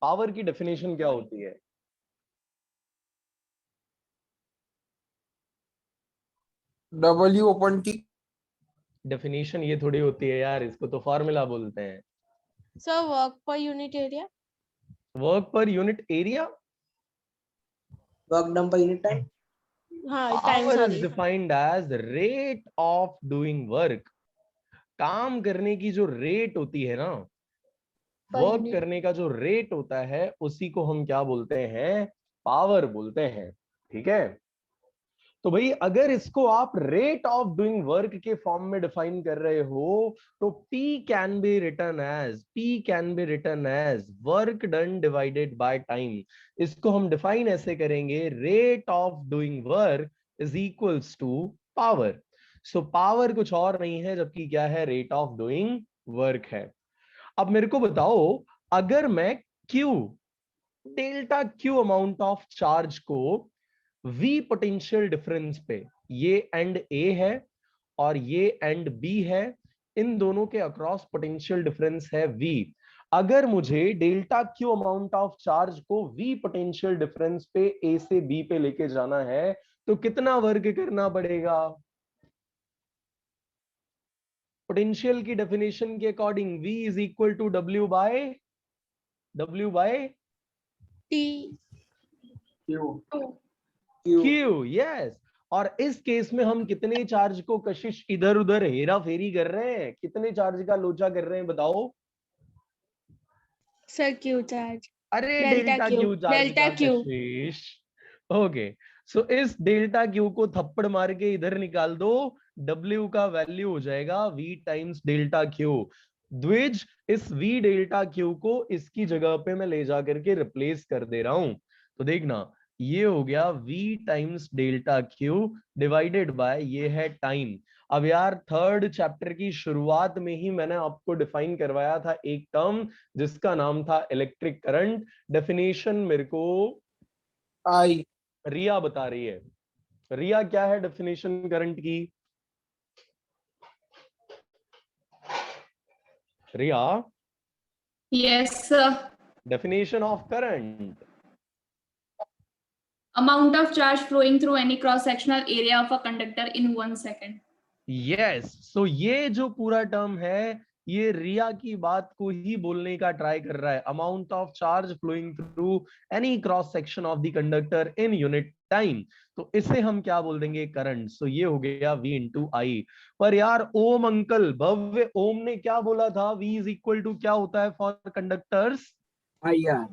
Power की definition क्या होती है? W/T। डेफिनेशन ये थोड़ी होती है यार, इसको तो फॉर्मूला बोलते हैं। Sir work per unit area. Work per unit area. Work done per unit time. हाँ time power is sorry. Defined as rate of doing work. काम करने की जो रेट होती है ना, वर्क करने का जो रेट होता है, उसी को हम क्या बोलते हैं? पावर बोलते हैं। ठीक है, तो भाई अगर इसको आप रेट ऑफ डूइंग वर्क के फॉर्म में डिफाइन कर रहे हो, तो P can be written as work done divided by time. इसको हम डिफाइन ऐसे करेंगे, rate of doing work is equals to power. So power कुछ और नहीं है जबकि क्या है? रेट ऑफ डूइंग वर्क है। अब मेरे को बताओ, अगर मैं Q, delta Q amount of charge को V पोटेंशियल डिफरेंस पे, ये एंड A है और ये एंड B है, इन दोनों के अक्रॉस पोटेंशियल डिफरेंस है V। अगर मुझे delta Q amount of charge को V पोटेंशियल डिफरेंस पे A से B पे लेके जाना है, तो कितना वर्क करना पड़ेगा? पोटेंशियल की डेफिनेशन के according V is equal to W by T Q। Yes. और इस केस में हम कितने चार्ज को कशिश इधर उधर हेरा फेरी कर रहे हैं? कितने चार्ज का लोचा कर रहे हैं बताओ? Sir Q charge. अरे delta delta Q, Q charge delta का क्यू। कशिश। ओके, सो इस डेल्टा क्यू को थप्पड़ मार के इधर निकाल दो, W का वैल्यू हो जाएगा V टाइम्स डेल्टा क्यू। द्विज, इस V डेल्टा क्यू को इसकी जगह पे मैं ले जाकर के रिप्लेस कर दे रहा हूं। तो देखना, ये हो गया V times delta Q divided by ये है टाइम। अब यार थर्ड चैप्टर की शुरुआत में ही मैंने आपको डिफाइन करवाया था एक टर्म जिसका नाम था इलेक्ट्रिक करंट। डेफिनेशन मेरे को I। रिया बता रही है। रिया, क्या है डेफिनेशन करंट की? रिया, Yes, sir. Definition of current. Amount of charge flowing through any cross-sectional area of a conductor in 1 second. Yes, सो ये जो पूरा टर्म है, ये रिया की बात को ही बोलने का ट्राई कर रहा है। Amount of charge flowing through any cross section of the conductor in unit time, तो इसे हम क्या बोल देंगे? करंट। सो ये हो गया V इंटू आई। पर यार ओम अंकल, भव्य ओम ने क्या बोला था? V इज इक्वल टू क्या होता है for conductors? IR।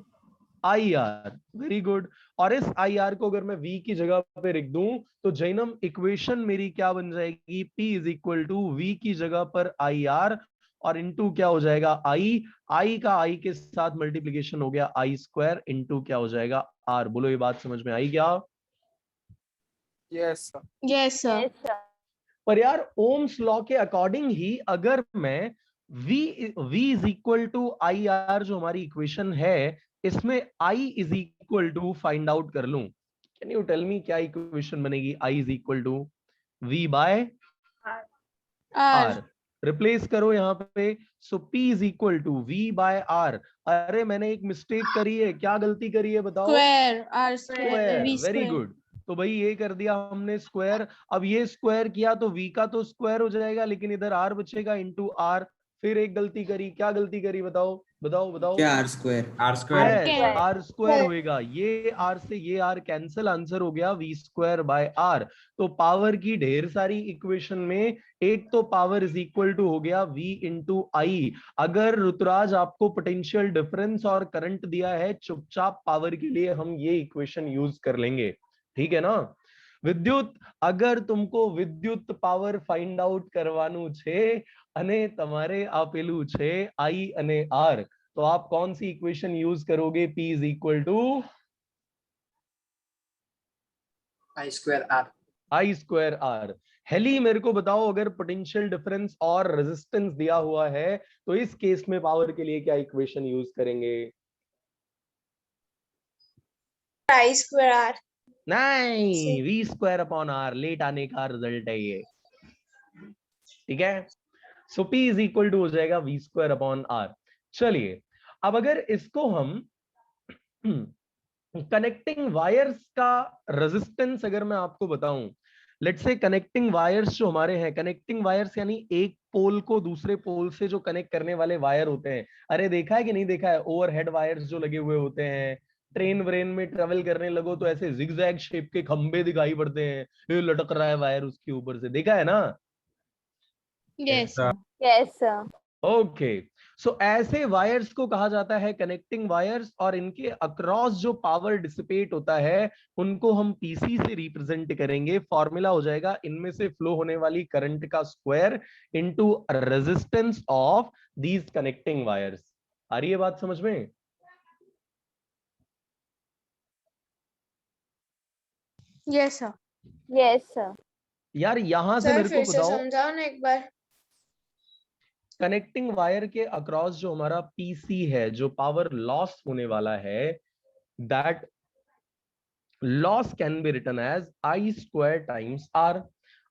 IR। Very good. और इस IR को अगर मैं V की जगह पे रख दूं, तो जैनम इक्वेशन मेरी क्या बन जाएगी? P is equal to V की जगह पर IR और इंटू क्या हो जाएगा? I का I के साथ मल्टीप्लीकेशन हो गया I स्क्वायर इंटू क्या हो जाएगा? R। बोलो, ये बात समझ में आई क्या? Yes, sir। Yes sir. पर यार ओम्स लॉ के अकॉर्डिंग ही अगर मैं V is equal to IR जो हमारी इक्वेशन है, इसमें I is equal to find out कर लूं, कैन यू टेल मी क्या इक्वेशन बनेगी? I is equal to V by R. R। Replace करो यहाँ पे। So P is equal to V by R। अरे मैंने एक मिस्टेक करी है, क्या गलती करी है बताओ? Square R square V square. Very square. Good. तो भाई ये कर दिया हमने स्क्वायर। अब ये स्क्वायर किया तो V का तो स्क्वायर हो जाएगा, लेकिन इधर R बचेगा इंटू R। फिर एक गलती करी, क्या गलती करी बताओ बताओ बताओ? क्या R square? Yes, R square होएगा। ये R से ये R कैंसिल, आंसर हो गया V स्क्वायर बाय R। तो पावर की ढेर सारी इक्वेशन में एक तो पावर इज इक्वल टू हो गया V इंटू आई। अगर ऋतुराज आपको पोटेंशियल डिफरेंस और करंट दिया है, चुपचाप पावर के लिए हम ये इक्वेशन यूज कर लेंगे, ठीक है ना? विद्युत, अगर तुमको विद्युत पावर फाइंड आउट करवानु छे અને તમારે આપેલું છે I અને R, तो आप कौन सी इक्वेशन यूज करोगे? P is equal to I square R। I square R। Heli, मेरे को बताओ, अगर पोटेंशियल डिफरेंस और रेजिस्टेंस दिया हुआ है, तो इस केस में पावर के लिए क्या इक्वेशन यूज करेंगे? I square R। नहीं, V square upon R। Late आने का रिजल्ट है ये, ठीक है? So P is equal to हो जाएगा V स्क्वायर अपॉन R। चलिए, अब अगर इसको हम कनेक्टिंग वायर्स का रेजिस्टेंस अगर मैं आपको बताऊं, लेट्स से कनेक्टिंग वायर्स जो हमारे हैं, कनेक्टिंग वायर्स यानी एक पोल को दूसरे पोल से जो कनेक्ट करने वाले वायर होते हैं। अरे देखा है कि नहीं देखा है, ओवरहेड वायर्स जो लगे हुए होते हैं, ट्रेन व्रेन में ट्रेवल करने लगो तो ऐसे जिगजैग शेप के खंबे दिखाई पड़ते हैं, ये लटक रहा है वायर उसके ऊपर से, देखा है ना? Yes, sir. Yes, sir. Okay, so ऐसे वायर्स को कहा जाता है कनेक्टिंग वायर्स, और इनके अक्रॉस जो पावर डिसिपेट होता है उनको हम पीसी से रिप्रेजेंट करेंगे। फॉर्मूला हो जाएगा इनमें से फ्लो होने वाली करंट का square into resistance of these connecting wires. आ रही है बात समझ में? Yes, sir. Yes, sir. यार यहां से सर मेरे को फिर से बताओ, समझाओ ना एक बार। कनेक्टिंग वायर के अक्रॉस जो हमारा पीसी है, जो पावर लॉस होने वाला है, that loss can be written as I square times R.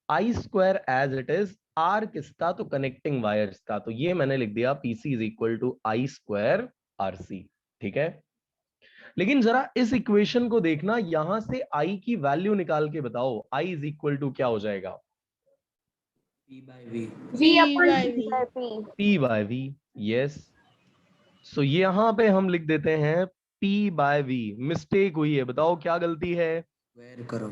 I square as it is R किसका? तो कनेक्टिंग वायर्स का। तो ये मैंने लिख दिया PC is equal to I square RC। ठीक है, लेकिन जरा इस इक्वेशन को देखना, यहां से I की वैल्यू निकाल के बताओ, I इज इक्वल टू क्या हो जाएगा? P by V. V upon by P V. by P. P by V, yes. So यहां पे हम लिख देते हैं P by V। मिस्टेक हुई है, बताओ क्या गलती है? Square करो.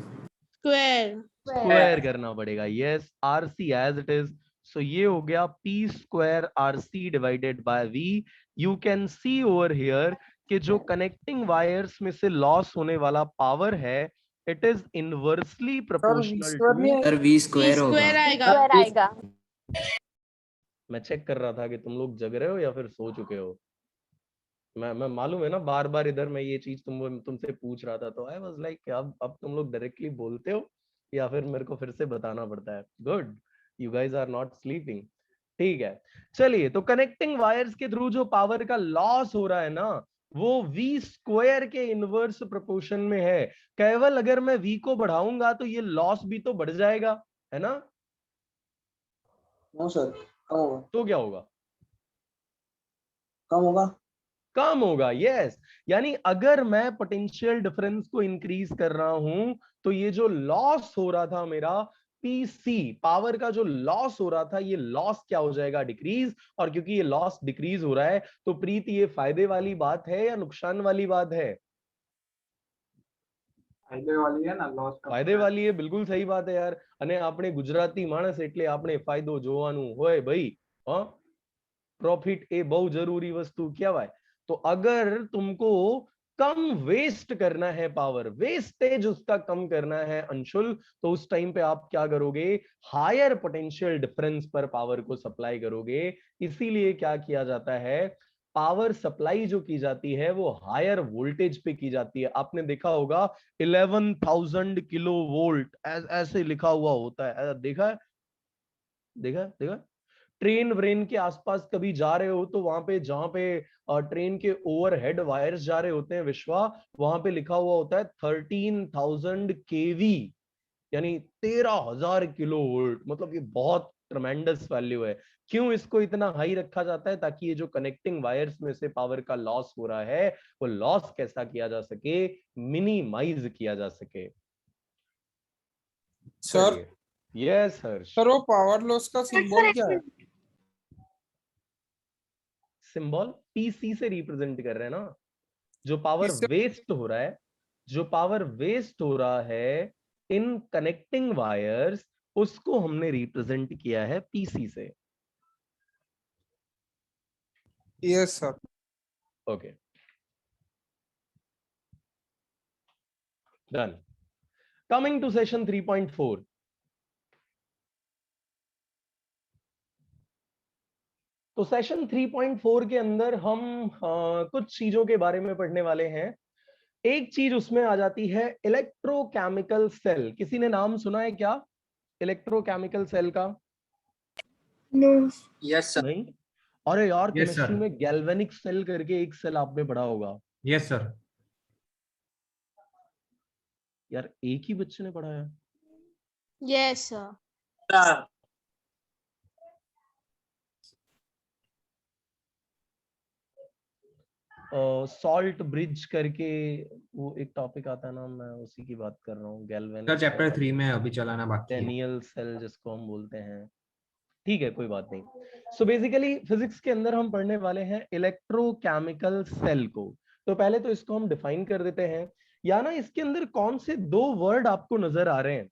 Square. स्क्वायर करना पड़ेगा, yes. RC as it is, so ये हो गया P square RC divided by V. You can see over here कि जो कनेक्टिंग वायर्स में से लॉस होने वाला पावर है, it is inversely proportional square नहीं to. Sir V square V होगा. square P आएगा। square आएगा. मैं चेक कर रहा था कि तुम लोग जग रहे हो या फिर सो चुके हो। मैं मालूम है ना, बार बार इधर मैं ये चीज तुमसे पूछ रहा था, तो आई वाज लाइक अब तुम लोग डायरेक्टली बोलते हो या फिर मेरे को फिर से बताना पड़ता है। Good, you guys are not sleeping. ठीक है, चलिए, तो कनेक्टिंग वायर्स के थ्रू जो पावर का लॉस हो रहा है ना, वो V स्क्वायर के इनवर्स प्रोपोर्शन में है। केवल अगर मैं V को बढ़ाऊंगा तो ये लॉस भी तो बढ़ जाएगा, है ना? नो सर, कम होगा, तो क्या होगा? कम होगा। कम होगा, यस। यानी अगर मैं पोटेंशियल डिफरेंस को इंक्रीज कर रहा हूं तो ये जो लॉस हो रहा था मेरा पीसी, पावर का जो लॉस हो रहा था, ये लॉस क्या हो जाएगा? डिक्रीज। और क्योंकि ये लॉस डिक्रीज हो रहा है तो प्रीत, ये फायदे वाली बात है या नुकसान वाली बात है? फायदे वाली है ना, लॉस का फायदे वाली है, बिल्कुल सही बात है यार। અને આપણે ગુજરાતી માણસ એટલે આપણે ફાયદો જોવાનું હોય ભાઈ। हाँ, प्रॉफिट ए बहुत जरूरी वस्तु कहेवाय। तो अगर तुमको कम वेस्ट करना है, पावर वेस्टेज उसका कम करना है अंशुल, तो उस टाइम पे आप क्या करोगे? हायर पोटेंशियल डिफरेंस पर पावर को सप्लाई करोगे। इसीलिए क्या किया जाता है, पावर सप्लाई जो की जाती है वो हायर वोल्टेज पे की जाती है। आपने देखा होगा 11,000 किलो वोल्ट ऐसे लिखा हुआ होता है, देखा है? देखा देखा? ट्रेन व्रेन के आसपास कभी जा रहे हो तो वहां पे, जहां पे ट्रेन के ओवरहेड वायर्स जा रहे होते हैं विश्वा, वहां पे लिखा हुआ होता है 13,000 केवी, यानी 13,000 किलो वोल्ट। मतलब ये बहुत ट्रमेंडस वैल्यू है। क्यों इसको इतना हाई रखा जाता है? ताकि ये जो कनेक्टिंग वायर्स में से पावर का लॉस हो रहा है, वो लॉस कैसा किया जा सके? मिनिमाइज किया जा सके। सर, यस हर्ष। सर वो पावर लॉस का सिंबल क्या है? सिंबल पीसी से रिप्रेजेंट कर रहे हैं ना। जो पावर किससे? वेस्ट हो रहा है, जो पावर वेस्ट हो रहा है इन कनेक्टिंग वायर्स, उसको हमने रिप्रेजेंट किया है पीसी से। Yes sir. Okay, done. Coming to session 3.4। तो सेशन 3.4 के अंदर हम कुछ चीजों के बारे में पढ़ने वाले हैं। एक चीज उसमें आ जाती है इलेक्ट्रोकेमिकल सेल। किसी ने नाम सुना है क्या इलेक्ट्रोकेमिकल सेल का? No. Yes sir. नहीं? अरे यार, Yes, केमिस्ट्री sir. में गैल्वेनिक सेल करके एक सेल आपने पढ़ा होगा। Yes sir. यार एक ही बच्चे ने पढ़ा है। Yes, sir. Sir. Salt bridge करके वो एक टॉपिक आता है ना, मैं उसी की बात कर रहा हूँ। गैल्वेनिक सर चैप्टर 3 में अभी चलाना बाकी है। डेनियल सेल जिसको हम बोलते हैं, ठीक है कोई बात नहीं। सो बेसिकली फिजिक्स के अंदर हम पढ़ने वाले हैं इलेक्ट्रोकेमिकल सेल को। तो पहले तो इसको हम डिफाइन कर देते हैं, या ना इसके अंदर कौन से दो वर्ड आपको नजर आ रहे हैं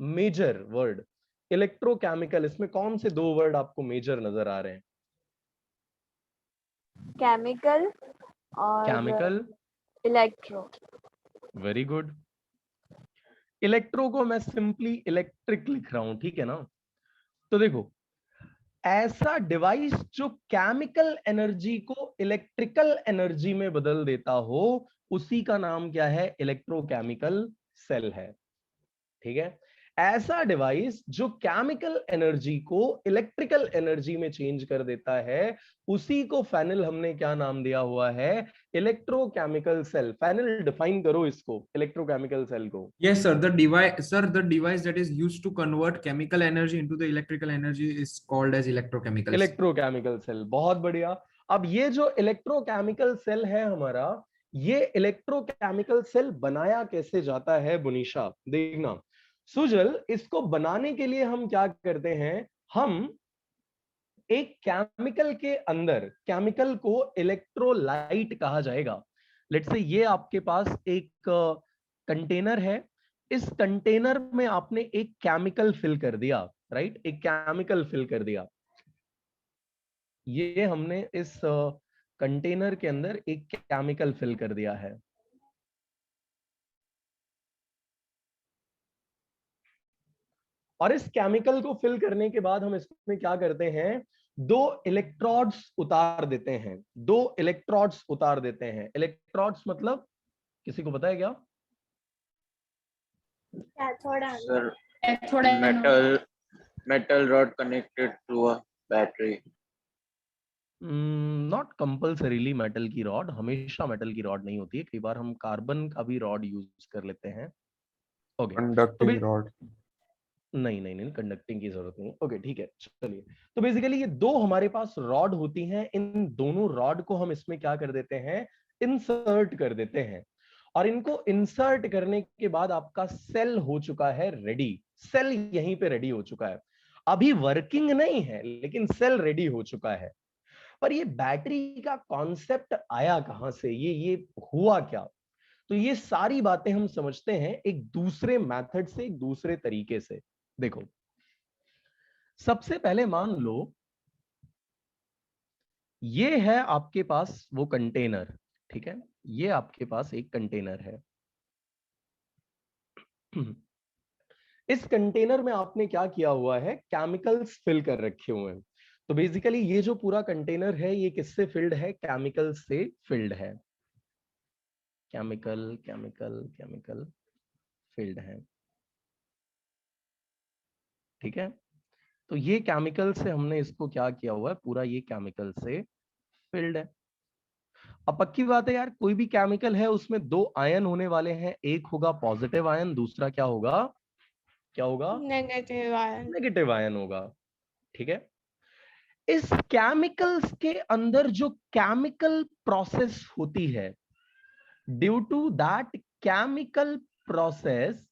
मेजर वर्ड इलेक्ट्रोकेमिकल, इसमें कौन से दो वर्ड आपको मेजर नजर आ रहे हैं? केमिकल और chemical, electro. Very good. Electro को मैं सिंपली इलेक्ट्रिक लिख रहा हूं, ठीक है ना। तो देखो, ऐसा डिवाइस जो केमिकल एनर्जी को इलेक्ट्रिकल एनर्जी में बदल देता हो, उसी का नाम क्या है? इलेक्ट्रोकेमिकल सेल है, ठीक है। ऐसा डिवाइस जो केमिकल एनर्जी को इलेक्ट्रिकल एनर्जी में चेंज कर देता है, उसी को फाइनल हमने क्या नाम दिया हुआ है? Electrochemical cell. फाइनल डिफाइन करो इसको, इलेक्ट्रोकेमिकल सेल को। Yes, sir. The device that is used to convert chemical energy into the electrical energy is called as electrochemical. Electrochemical cell, बहुत बढ़िया। अब ये जो इलेक्ट्रोकेमिकल सेल है हमारा, ये इलेक्ट्रोकेमिकल सेल बनाया कैसे जाता है बुनिशा? देखना सुजल, इसको बनाने के लिए हम क्या करते हैं, हम एक केमिकल के अंदर, केमिकल को इलेक्ट्रोलाइट कहा जाएगा। लेट्स से ये आपके पास एक कंटेनर है, इस कंटेनर में आपने एक केमिकल फिल कर दिया, राइट, एक केमिकल फिल कर दिया। ये हमने इस कंटेनर के अंदर एक केमिकल फिल कर दिया है। और इस केमिकल को फिल करने के बाद हम इसमें क्या करते हैं? दो इलेक्ट्रोड्स उतार देते हैं, दो इलेक्ट्रोड्स उतार देते हैं। इलेक्ट्रोड्स मतलब किसी को पता है क्या? Sir, metal rod connected to a battery. Not compulsorily metal की रॉड, हमेशा मेटल की रॉड नहीं होती है, कई बार हम कार्बन का भी रॉड यूज कर लेते हैं। Okay, conducting rod. नहीं, कंडक्टिंग की जरूरत नहीं। ओके ठीक है, चलिए। तो बेसिकली ये दो हमारे पास रॉड होती हैं, इन दोनों रॉड को हम इसमें क्या कर देते हैं? इंसर्ट कर देते हैं। और इनको इंसर्ट करने के बाद आपका सेल हो चुका है रेडी। सेल यहीं पे रेडी हो चुका है, अभी वर्किंग नहीं है लेकिन सेल रेडी हो चुका है। पर ये बैटरी का कॉन्सेप्ट आया कहां से, ये हुआ क्या? तो ये सारी बातें हम समझते हैं एक दूसरे मेथड से, एक दूसरे तरीके से। देखो, सबसे पहले मान लो ये है आपके पास वो कंटेनर, ठीक है, ये आपके पास एक कंटेनर है। इस कंटेनर में आपने क्या किया हुआ है? केमिकल्स फिल कर रखे हुए हैं। तो बेसिकली ये जो पूरा कंटेनर है, ये किससे फिल्ड है? केमिकल से फिल्ड है। केमिकल फिल्ड है, ठीक है। तो ये केमिकल से हमने इसको क्या किया हुआ है? पूरा ये केमिकल से फिल्ड है। अब पक्की बात है यार, कोई भी केमिकल है उसमें दो आयन होने वाले हैं, एक होगा पॉजिटिव आयन, दूसरा क्या होगा? क्या होगा? Negative ion. नेगेटिव आयन होगा, ठीक है। इस केमिकल्स के अंदर जो केमिकल प्रोसेस होती है, due to that chemical process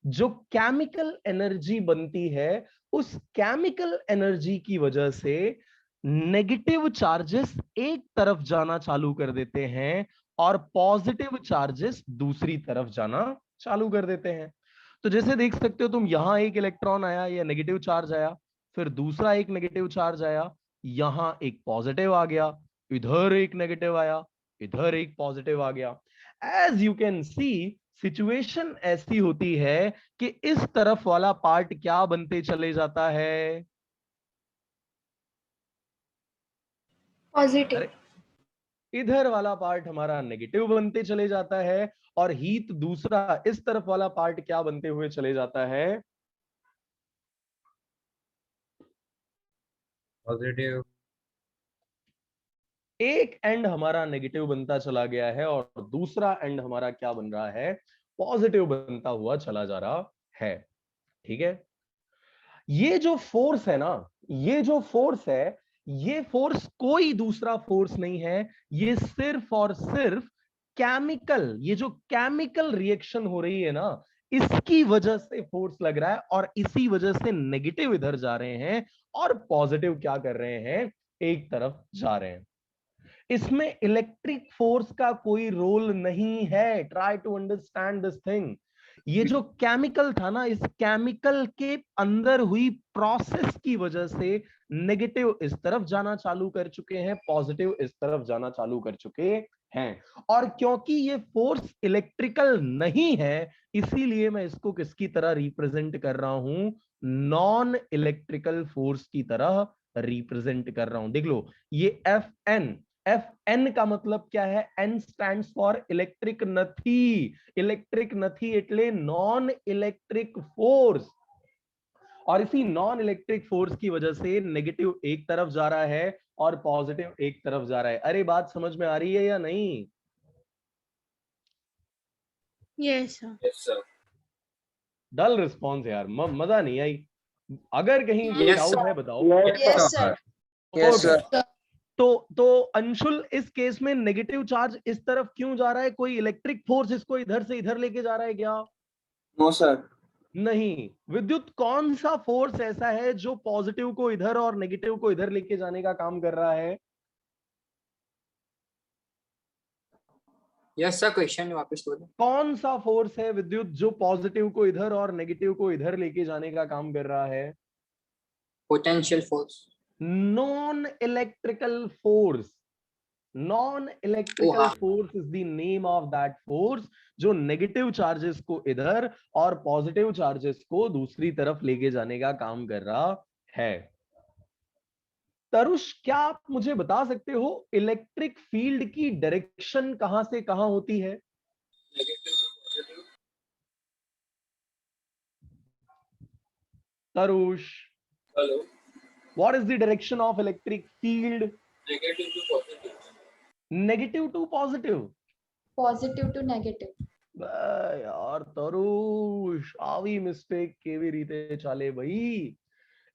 जो केमिकल एनर्जी बनती है, उस केमिकल एनर्जी की वजह से नेगेटिव चार्जेस एक तरफ जाना चालू कर देते हैं और पॉजिटिव चार्जेस दूसरी तरफ जाना चालू कर देते हैं। तो जैसे देख सकते हो तुम, यहां एक इलेक्ट्रॉन आया या नेगेटिव चार्ज आया, फिर दूसरा एक नेगेटिव चार्ज आया, यहां एक पॉजिटिव आ गया, इधर एक नेगेटिव आया, इधर एक पॉजिटिव आ गया। As you can see, situation ऐसी होती है कि इस तरफ वाला पार्ट क्या बनते चले जाता है? पॉजिटिव। इधर वाला पार्ट हमारा नेगेटिव बनते चले जाता है, और हीट दूसरा इस तरफ वाला पार्ट क्या बनते हुए चले जाता है? पॉजिटिव। एक एंड हमारा नेगेटिव बनता चला गया है और दूसरा एंड हमारा क्या बन रहा है? पॉजिटिव बनता हुआ चला जा रहा है, ठीक है। ये जो फोर्स है ना, ये जो फोर्स है, ये फोर्स कोई दूसरा फोर्स नहीं है, ये सिर्फ और सिर्फ केमिकल, ये जो केमिकल रिएक्शन हो रही है ना, इसकी वजह से फोर्स लग रहा है, और इसी वजह से नेगेटिव इधर जा रहे हैं और पॉजिटिव क्या कर रहे हैं, एक तरफ जा रहे हैं। इसमें इलेक्ट्रिक फोर्स का कोई रोल नहीं है। Try to understand this thing. ये जो केमिकल था ना, इस केमिकल के अंदर हुई प्रोसेस की वजह से नेगेटिव इस तरफ जाना चालू कर चुके हैं, पॉजिटिव इस तरफ जाना चालू कर चुके हैं। और क्योंकि ये फोर्स इलेक्ट्रिकल नहीं है, इसीलिए मैं इसको किसकी तरह रिप्रेजेंट कर रहा हूं, नॉन इलेक्ट्रिकल फोर्स की तरह रिप्रेजेंट कर रहा हूं। देख लो, ये एफ एन का मतलब क्या है, एन स्टैंड्स फॉर इलेक्ट्रिक नथी, इलेक्ट्रिक नथी એટલે नॉन इलेक्ट्रिक फोर्स। और इसी नॉन इलेक्ट्रिक फोर्स की वजह से नेगेटिव एक तरफ जा रहा है और पॉजिटिव एक तरफ जा रहा है। अरे बात समझ में आ रही है या नहीं? Yes, sir. Yes, sir. डल रिस्पॉन्स यार, मजा नहीं आई। अगर कहीं Yes, डाउट sir. है बताओ। Yes, sir. Yes, Okay. sir. तो अंशुल, इस केस में नेगेटिव चार्ज इस तरफ क्यों जा रहा है? कोई इलेक्ट्रिक फोर्स इसको इधर से इधर लेके जा रहा है क्या? No, sir. नहीं। विद्युत, कौन सा फोर्स ऐसा है जो पॉजिटिव को इधर और नेगेटिव को इधर लेके जाने का काम कर रहा है? यस सर, क्वेश्चन वापस बोलो। कौन सा फोर्स है विद्युत जो पॉजिटिव को इधर और नेगेटिव को इधर लेके जाने का काम कर रहा है? Potential force. Non electrical force. Non electrical force is the name of that force जो नेगेटिव चार्जेस को इधर और पॉजिटिव चार्जेस को दूसरी तरफ लेके जाने का काम कर रहा है। तरुष, क्या आप मुझे बता सकते हो इलेक्ट्रिक फील्ड की डायरेक्शन कहां से कहां होती है? तरुष, Hello. what is the direction of electric field? Negative to positive. Negative to positive. Positive to negative. यार तरुष, આવી મિસ્ટેક કેવી રીતે ચાલે ભાઈ?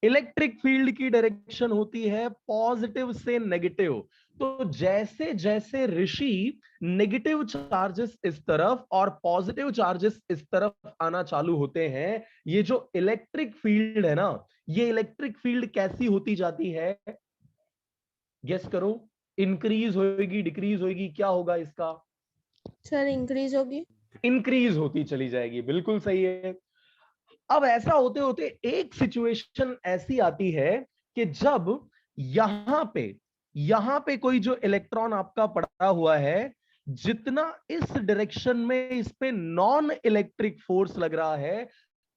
इलेक्ट्रिक फील्ड की डायरेक्शन होती है पॉजिटिव से नेगेटिव। तो जैसे जैसे ऋषि नेगेटिव चार्जेस इस तरफ और पॉजिटिव चार्जेस इस तरफ आना चालू होते हैं, ये जो इलेक्ट्रिक फील्ड है ना, ये इलेक्ट्रिक फील्ड कैसी होती जाती है? गेस करो, इंक्रीज होगी, डिक्रीज होगी, क्या होगा इसका? सर इंक्रीज होगी। इंक्रीज होती चली जाएगी, बिल्कुल सही है। अब ऐसा होते होते एक सिचुएशन ऐसी आती है कि जब यहां पे कोई जो इलेक्ट्रॉन आपका पड़ा हुआ है, जितना इस डायरेक्शन में इस पे नॉन इलेक्ट्रिक फोर्स लग रहा है,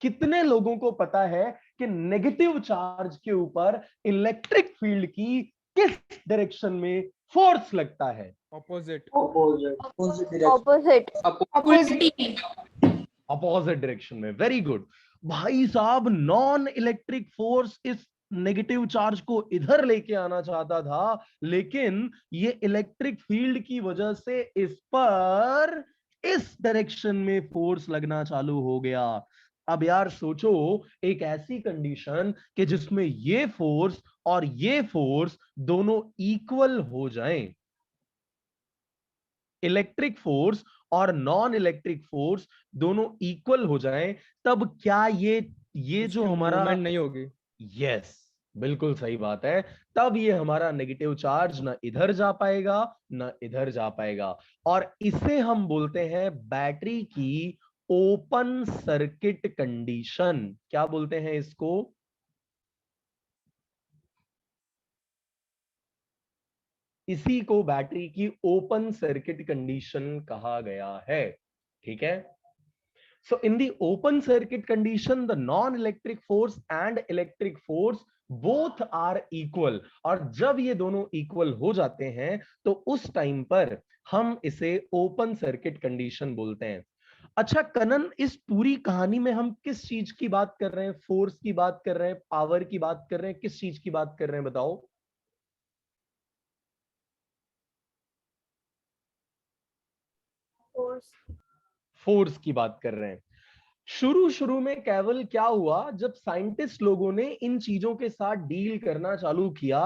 कितने लोगों को पता है कि नेगेटिव चार्ज के ऊपर इलेक्ट्रिक फील्ड की किस डायरेक्शन में फोर्स लगता है? Opposite. Opposite. अपोजिट डायरेक्शन में। वेरी गुड भाई साहब, नॉन इलेक्ट्रिक फोर्स इस नेगेटिव चार्ज को इधर लेके आना चाहता था, लेकिन ये इलेक्ट्रिक फील्ड की वजह से इस पर इस डायरेक्शन में फोर्स लगना चालू हो गया। अब यार सोचो, एक ऐसी कंडीशन कि जिसमें ये फोर्स और ये फोर्स दोनों इक्वल हो जाएं, इलेक्ट्रिक फोर्स और नॉन इलेक्ट्रिक फोर्स दोनों इक्वल हो जाएं, तब क्या ये जो हमारा मूवमेंट नहीं होगी। यस, बिल्कुल सही बात है। तब ये हमारा नेगेटिव चार्ज ना इधर जा पाएगा ना इधर जा पाएगा, और इसे हम बोलते हैं बैटरी की ओपन सर्किट कंडीशन। क्या बोलते हैं इसको? इसी को बैटरी की ओपन सर्किट कंडीशन कहा गया है। ठीक है। So in the open circuit condition, the non-electric force and electric force both are equal. और जब ये दोनों इक्वल हो जाते हैं तो उस टाइम पर हम इसे ओपन सर्किट कंडीशन बोलते हैं। अच्छा कनन, इस पूरी कहानी में हम किस चीज की बात कर रहे हैं? फोर्स की बात कर रहे हैं, पावर की बात कर रहे हैं, किस चीज की बात कर रहे हैं बताओ? फोर्स की बात कर रहे हैं। शुरू में केवल क्या हुआ, जब साइंटिस्ट लोगों ने इन चीजों के साथ डील करना चालू किया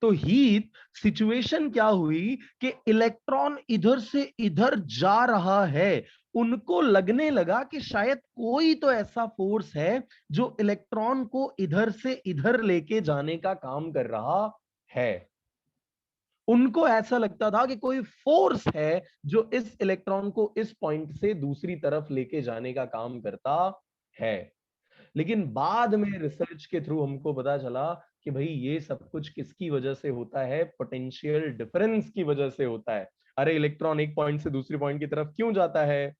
तो हीट सिचुएशन क्या हुई कि इलेक्ट्रॉन इधर से इधर जा रहा है, उनको लगने लगा कि शायद कोई तो ऐसा फोर्स है जो इलेक्ट्रॉन को इधर से इधर लेके जाने का काम कर रहा है। उनको ऐसा लगता था कि कोई फोर्स है जो इस इलेक्ट्रॉन को इस पॉइंट से दूसरी तरफ लेके जाने का काम करता है। लेकिन बाद में रिसर्च के थ्रू हमको पता चला कि भाई ये सब कुछ किसकी वजह से होता है, पोटेंशियल डिफरेंस की वजह से होता है। अरे इलेक्ट्रॉन एक पॉइंट से दूसरी पॉइंट की तरफ क्यों जाता है,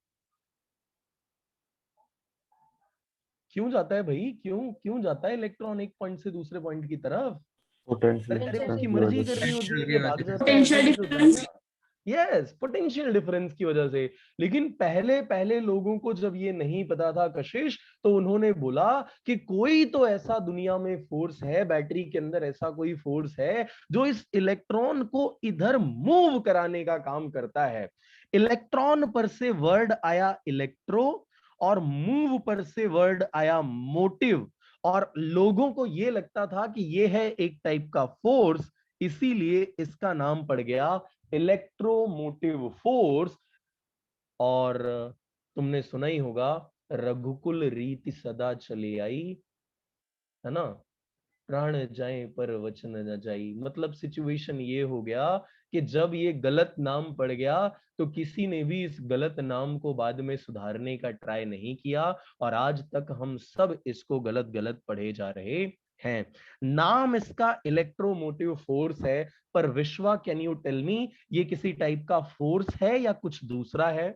क्यों जाता है भाई, क्यों जाता है इलेक्ट्रॉन एक पॉइंट से दूसरे पॉइंट की तरफ? अरे उसकी मर्जी करनी होती है कि भाग जाता है, Potential difference. Yes, potential difference की वजह से। लेकिन पहले लोगों को जब ये नहीं पता था कशिश, तो उन्होंने बोला कि कोई तो ऐसा दुनिया में फोर्स है, बैटरी के अंदर ऐसा कोई फोर्स है जो इस इलेक्ट्रॉन को इधर मूव कराने का काम करता है। इलेक्ट्रॉन पर से वर्ड आया इलेक्ट्रो और मूव पर से वर्ड आया मोटिव, और लोगों को ये लगता था कि ये है एक टाइप का फोर्स, इसीलिए इसका नाम पड़ गया इलेक्ट्रोमोटिव फोर्स। और तुमने सुना ही होगा, रघुकुल रीति सदा चली आई, है ना, प्राण जाए पर वचन न जाई। मतलब सिचुएशन ये हो गया कि जब ये गलत नाम पड़ गया तो किसी ने भी इस गलत नाम को बाद में सुधारने का ट्राई नहीं किया, और आज तक हम सब इसको गलत गलत पढ़े जा रहे हैं। नाम इसका इलेक्ट्रोमोटिव फोर्स है, पर विश्वा कैन यू टेल मी, ये किसी टाइप का फोर्स है या कुछ दूसरा है?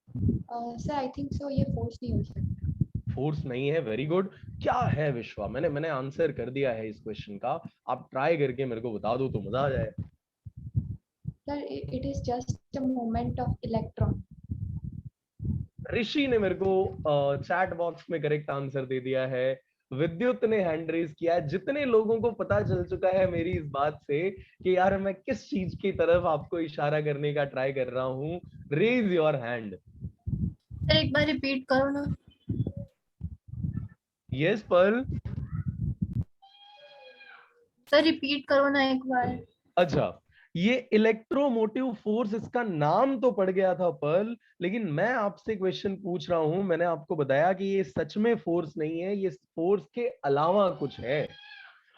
सर आई थिंक सो ये फोर्स नहीं हो सकता। फोर्स नहीं है, वेरी गुड। क्या है विश्वा? मैंने आंसर कर दिया है इस क्वेश्चन का, आप ट्राई करके मेरे को बता दो तो मजा आ जाए। Sir it is just a moment of electron. Rishi ने मेरे को चैट बॉक्स में करेक्ट आंसर दे दिया है। विद्युत ने हैंड रेज किया है। जितने लोगों को पता चल चुका है मेरी इस बात से कि यार मैं किस चीज की तरफ आपको इशारा करने का ट्राई कर रहा हूं, रेज योर हैंड। सर एक बार रिपीट करो ना। Yes Perl. सर रिपीट करो ना एक बार। अच्छा, ये इलेक्ट्रोमोटिव फोर्स, इसका नाम तो पड़ गया था पर्ल, लेकिन मैं आपसे क्वेश्चन पूछ रहा हूं। मैंने आपको बताया कि ये सच में फोर्स नहीं है, ये फोर्स के अलावा कुछ है।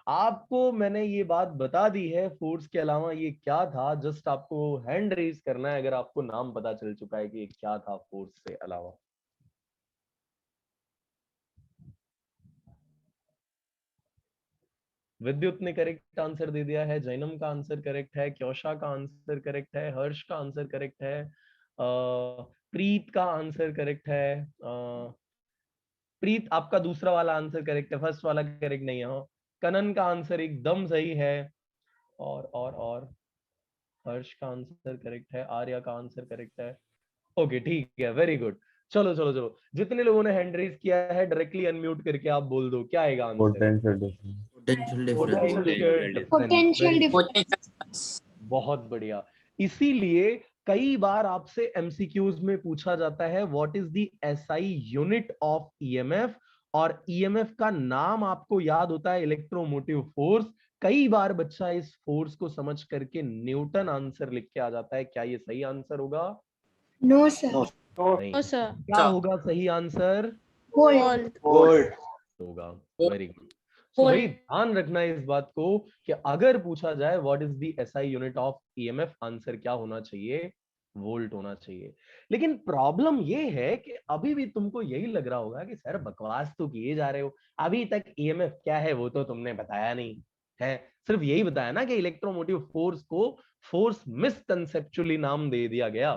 आपको मैंने ये बात बता दी है, फोर्स के अलावा ये क्या था। जस्ट आपको हैंड रेज करना है अगर आपको नाम पता चल चुका है कि ये क्या था फोर्स से अलावा। विद्युत ने करेक्ट आंसर दे दिया है, जैनम का आंसर करेक्ट है, क्योशा का आंसर करेक्ट है, हर्ष का आंसर करेक्ट है, प्रीत का आंसर करेक्ट है। प्रीत आपका दूसरा वाला आंसर करेक्ट है, फर्स्ट वाला करेक्ट नहीं है। कनन का आंसर एकदम सही है, और हर्ष का आंसर करेक्ट है, आर्या का आंसर करेक्ट है। ओके ठीक है, वेरी गुड। चलो चलो चलो, जितने लोगों ने हैंड रेज किया है डायरेक्टली अनम्यूट करके आप बोल दो क्या आएगा आंसर। Potential difference. बहुत बढ़िया। इसीलिए कई बार आपसे एमसीक्यूज में पूछा जाता है what is the SI unit of EMF, और ईएमएफ का नाम आपको याद होता है इलेक्ट्रोमोटिव फोर्स। कई बार बच्चा इस फोर्स को समझ करके न्यूटन आंसर लिख के आ जाता है। क्या ये सही आंसर होगा? No sir. नहीं। सर क्या होगा सही आंसर? वोल्ट। होगा। Very good. तो भाई ध्यान रखना है इस बात को कि अगर पूछा जाए what is the SI unit of EMF, answer क्या होना चाहिए? वोल्ट होना चाहिए। लेकिन प्रॉब्लम ये है कि अभी भी तुमको यही लग रहा होगा कि सर बकवास तो किए जा रहे हो, अभी तक ईएमएफ क्या है वो तो तुमने बताया नहीं है। सिर्फ यही बताया ना कि इलेक्ट्रोमोटिव फोर्स को फोर्स मिसकंसेप्चुअली नाम दे दिया गया,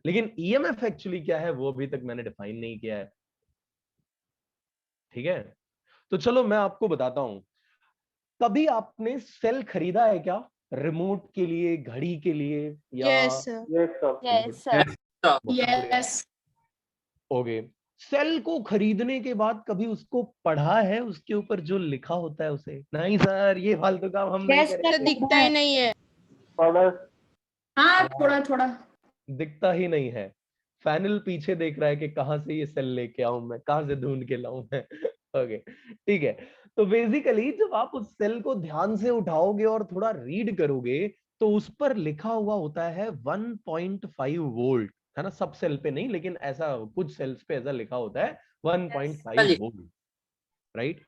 लेकिन ईएमएफ एक्चुअली क्या है वो अभी तक मैंने डिफाइन नहीं किया है। ठीक है, तो चलो मैं आपको बताता हूं। कभी आपने सेल खरीदा है क्या? रिमोट के लिए, घड़ी के लिए, या? Yes sir. Yes, sir. Yes. Okay, cell को खरीदने के बाद कभी उसको पढ़ा है, उसके ऊपर जो लिखा होता है उसे? नहीं सर, ये फालतू काम हम नहीं करेंगे। दिखता ही नहीं है। हाँ थोड़ा थोड़ा। दिखता ही नहीं है। फैनल पीछे देख रहा है कि कहाँ से ये सेल लेके आऊं मैं, कहाँ से ढूंढ के लाऊं मैं। ओके ठीक है। तो बेसिकली जब आप उस सेल को ध्यान से उठाओगे और थोड़ा रीड करोगे तो उस पर लिखा हुआ होता है 1.5 वोल्ट, है ना। सब सेल पे नहीं, लेकिन ऐसा कुछ सेल्स पे ऐसा लिखा होता है 1.5 वोल्ट, राइट।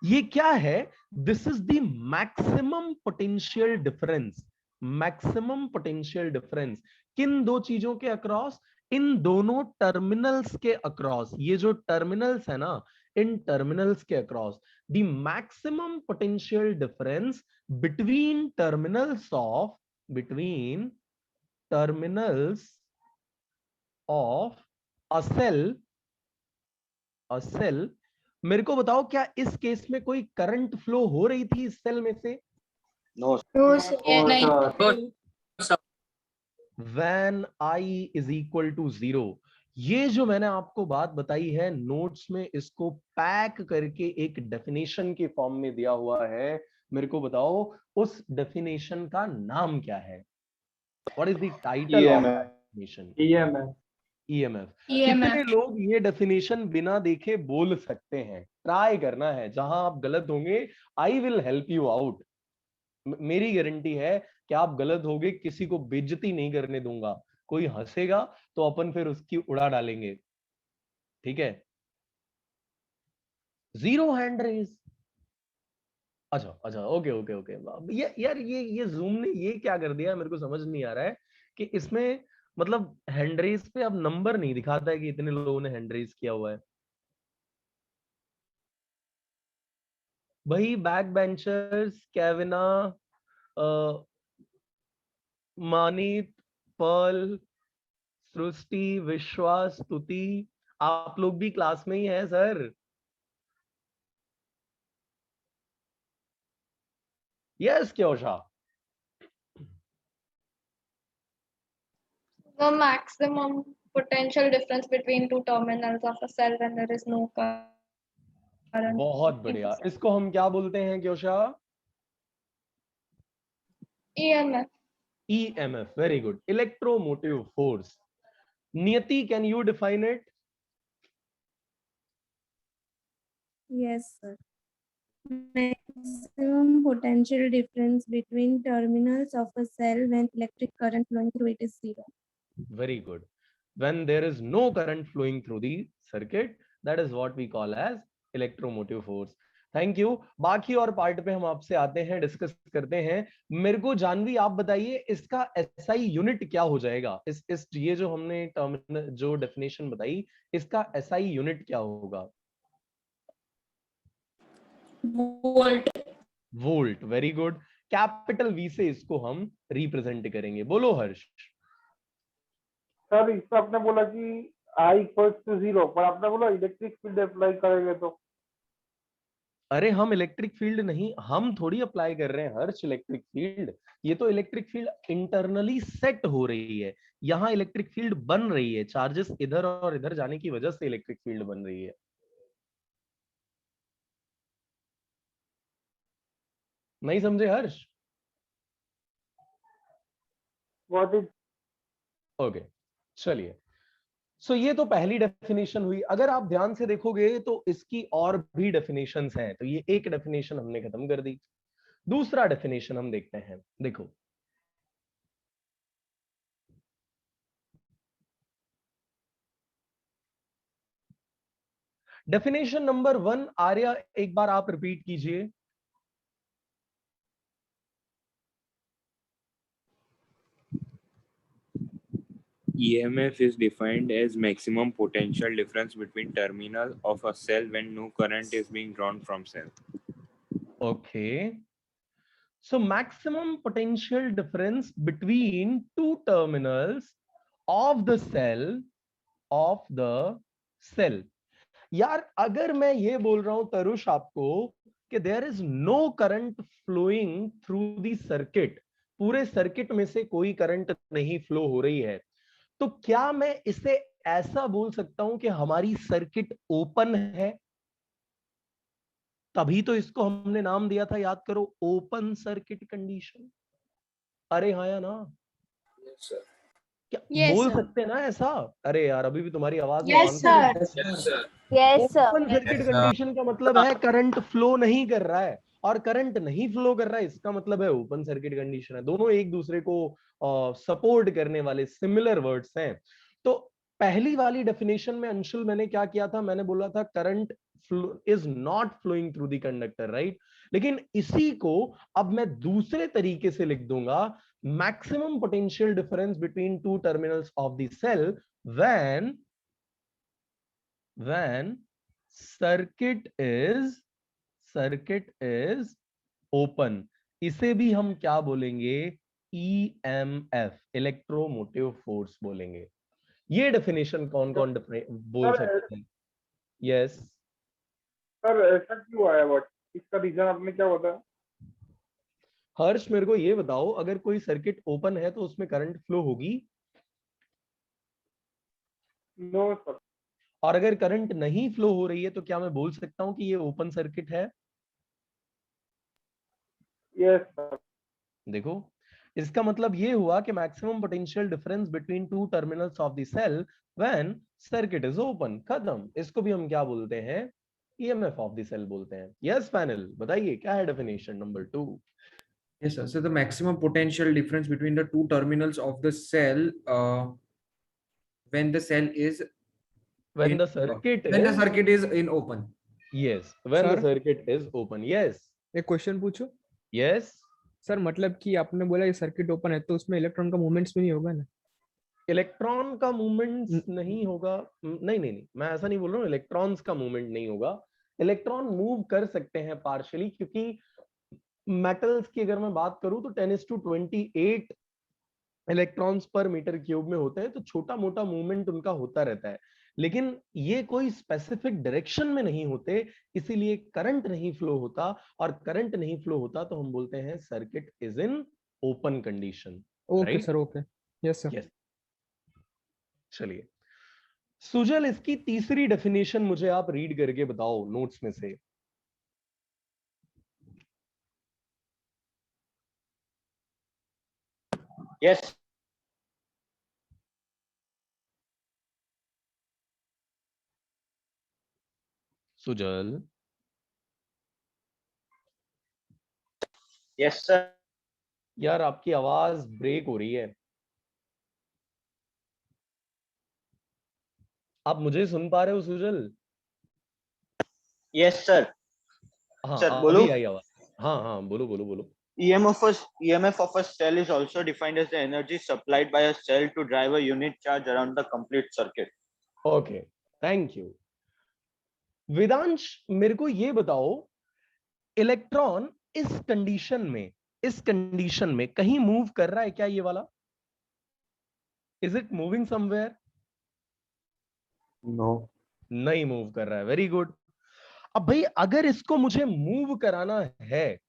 ये क्या है? This is the maximum potential difference. Maximum potential difference किन दो चीजों के अक्रॉस? इन दोनों टर्मिनल्स के अक्रॉस। ये जो टर्मिनल्स है ना, इन टर्मिनल्स के across the maximum potential difference between terminals of a cell. मेरे को बताओ, क्या इस केस में कोई करंट फ्लो हो रही थी इस सेल में से? No. नहीं, When I is equal to 0, ये जो मैंने आपको बात बताई है नोट्स में, इसको पैक करके एक डेफिनेशन के फॉर्म में दिया हुआ है। मेरे को बताओ उस डेफिनेशन का नाम क्या है? What is the title of that definition? EMF. EMF। EMF। कितने लोग ये डेफिनेशन बिना देखे बोल सकते हैं? ट्राई करना है, जहां आप गलत होंगे I will help you out. मेरी गारंटी है कि आप गलत होगे, किसी को बेइज्जती नहीं करने दूंगा। कोई हंसेगा तो अपन फिर उसकी उड़ा डालेंगे, ठीक है। 0 हैंड रेज। अच्छा ओके ओके ओके। ये यार ये जूम ने ये क्या कर दिया, मेरे को समझ नहीं आ रहा है कि इसमें मतलब हैंड रेज पे अब नंबर नहीं दिखाता है कि इतने लोगों ने हैंड रेज किया हुआ है। भाई back benchers, Kevina, Manit, Pearl, Srishti, Vishwas, Stuti, आप लोग भी क्लास में ही हैं sir. Yes Kyosha. The maximum potential difference between two terminals of a cell when there is no current. बहुत बढ़िया। इसको हम क्या बोलते हैं Kyosha? EMF. EMF। Very good. Electromotive force. Niyati, can you define it? Yes, sir. Maximum potential difference between terminals of a cell when electric current flowing through it is 0. Very good. When there is no current flowing through the circuit, that is what we call as electromotive force. Thank you. बाकी और part पे हम आपसे आते हैं, discuss करते हैं। मेरे को जानवी आप बताइए इसका एसआई यूनिट क्या हो जाएगा? इस ये जो हमने टर्मिनल जो डेफिनेशन बताई, इसका एसआई यूनिट क्या होगा? Volt. Volt. Very good. Capital V से इसको हम रिप्रेजेंट करेंगे। बोलो हर्ष। सर इसमें आपने बोला कि I equals to 0, पर आपने बोला इलेक्ट्रिक फील्ड अप्लाई करेंगे तो। अरे हम इलेक्ट्रिक फील्ड नहीं, हम थोड़ी अप्लाई कर रहे हैं हर्ष इलेक्ट्रिक फील्ड। ये तो इलेक्ट्रिक फील्ड इंटरनली सेट हो रही है, यहाँ इलेक्ट्रिक फील्ड बन रही है। चार्जेस इधर और इधर जाने की वजह से इलेक्ट्रिक फील्ड बन रही है। नहीं समझे हर्ष? ओके चलिए। सो ये तो पहली डेफिनेशन हुई। अगर आप ध्यान से देखोगे तो इसकी और भी डेफिनेशंस हैं। तो ये एक डेफिनेशन हमने खत्म कर दी। दूसरा डेफिनेशन हम देखते हैं। देखो डेफिनेशन नंबर 1 आर्या, एक बार आप रिपीट कीजिए। EMF is defined as maximum potential difference between terminal of a cell when no current is being drawn from cell. Okay. So maximum potential difference between two terminals of the cell. यार अगर मैं ये बोल रहा हूं तरुष आपको कि there is no current flowing through the circuit, पूरे सर्किट में से कोई करंट नहीं फ्लो हो रही है, तो क्या मैं इसे ऐसा बोल सकता हूं कि हमारी सर्किट ओपन है? तभी तो इसको हमने नाम दिया था, याद करो, ओपन सर्किट कंडीशन। अरे हाँ या ना? Yes, sir. क्या Yes, बोल sir. सकते हैं ना ऐसा? अरे यार अभी भी तुम्हारी आवाज में Yes, sir. Yes, sir. Yes, sir. Open circuit condition का मतलब है करंट फ्लो नहीं कर रहा है, और करंट नहीं फ्लो कर रहा है इसका मतलब है ओपन सर्किट कंडीशन है। दोनों एक दूसरे को सपोर्ट करने वाले सिमिलर वर्ड्स हैं। तो पहली वाली डेफिनेशन में अंशुल मैंने क्या किया था, मैंने बोला था current is not flowing through the conductor, right. लेकिन इसी को अब मैं दूसरे तरीके से लिख दूंगा, maximum potential difference between two terminals of the cell when circuit is open। इसे भी हम क्या बोलेंगे, EMF, इलेक्ट्रोमोटिव फोर्स बोलेंगे। ये डेफिनेशन कौन कौन बोल सकते हैं? यस सर ऐसा क्यों आया, बट इसका रीजन आपने क्या बताया? हर्ष मेरे को ये बताओ, अगर कोई सर्किट ओपन है तो उसमें करंट फ्लो होगी, नो सर। और अगर करंट नहीं फ्लो हो रही है तो क्या मैं बोल सकता हूं कि ये ओपन सर्किट है? Yes sir. देखो इसका मतलब ये हुआ कि maximum potential difference between two terminals of the cell when circuit is open, खत्म। इसको भी हम क्या बोलते हैं, ईएमएफ ऑफ द सेल बोलते हैं। यस पैनल बताइए क्या है definition number 2? Yes, sir. So the maximum potential difference between the two terminals of the cell when the cell is when in, the circuit when the is circuit is in open. yes when the Sir? circuit is open। yes एक question पूछो yes sir. मतलब कि आपने बोला ये circuit open है तो उसमें इलेक्ट्रॉन का मूवमेंट्स भी नहीं होगा ना? इलेक्ट्रॉन का मूवमेंट नहीं होगा, नहीं नहीं नहीं, मैं ऐसा नहीं बोल रहा हूँ इलेक्ट्रॉन्स का मूवमेंट नहीं होगा। इलेक्ट्रॉन मूव कर सकते हैं पार्शियली, क्योंकि मेटल्स की अगर मैं बात करूं तो 10⁻28 इलेक्ट्रॉन्स पर मीटर क्यूब में होते हैं, तो छोटा मोटा मूवमेंट उनका होता रहता है, लेकिन ये कोई स्पेसिफिक डायरेक्शन में नहीं होते, इसीलिए करंट नहीं फ्लो होता, और करंट नहीं फ्लो होता तो हम बोलते हैं circuit is in open condition. Okay sir, okay. Yes sir. Yes चलिए सुजल, इसकी तीसरी डेफिनेशन मुझे आप रीड करके बताओ नोट्स में से। यस सुजल। Yes sir. यार आपकी आवाज ब्रेक हो रही है, आप मुझे सुन पा रहे हो सुजल? Yes sir. हाँ सर बोलो। अभी आई आवाज। हाँ हाँ बोलो बोलो बोलो। EMF of a cell is also defined as the energy supplied by a cell to drive a unit charge around the complete circuit. Okay thank you. Vedansh मेरे को ये बताओ, इलेक्ट्रॉन इस कंडीशन में कहीं मूव कर रहा है क्या ये वाला? Is it moving somewhere? No, नहीं मूव कर रहा है। Very good. अब भाई अगर इसको मुझे मूव कराना है,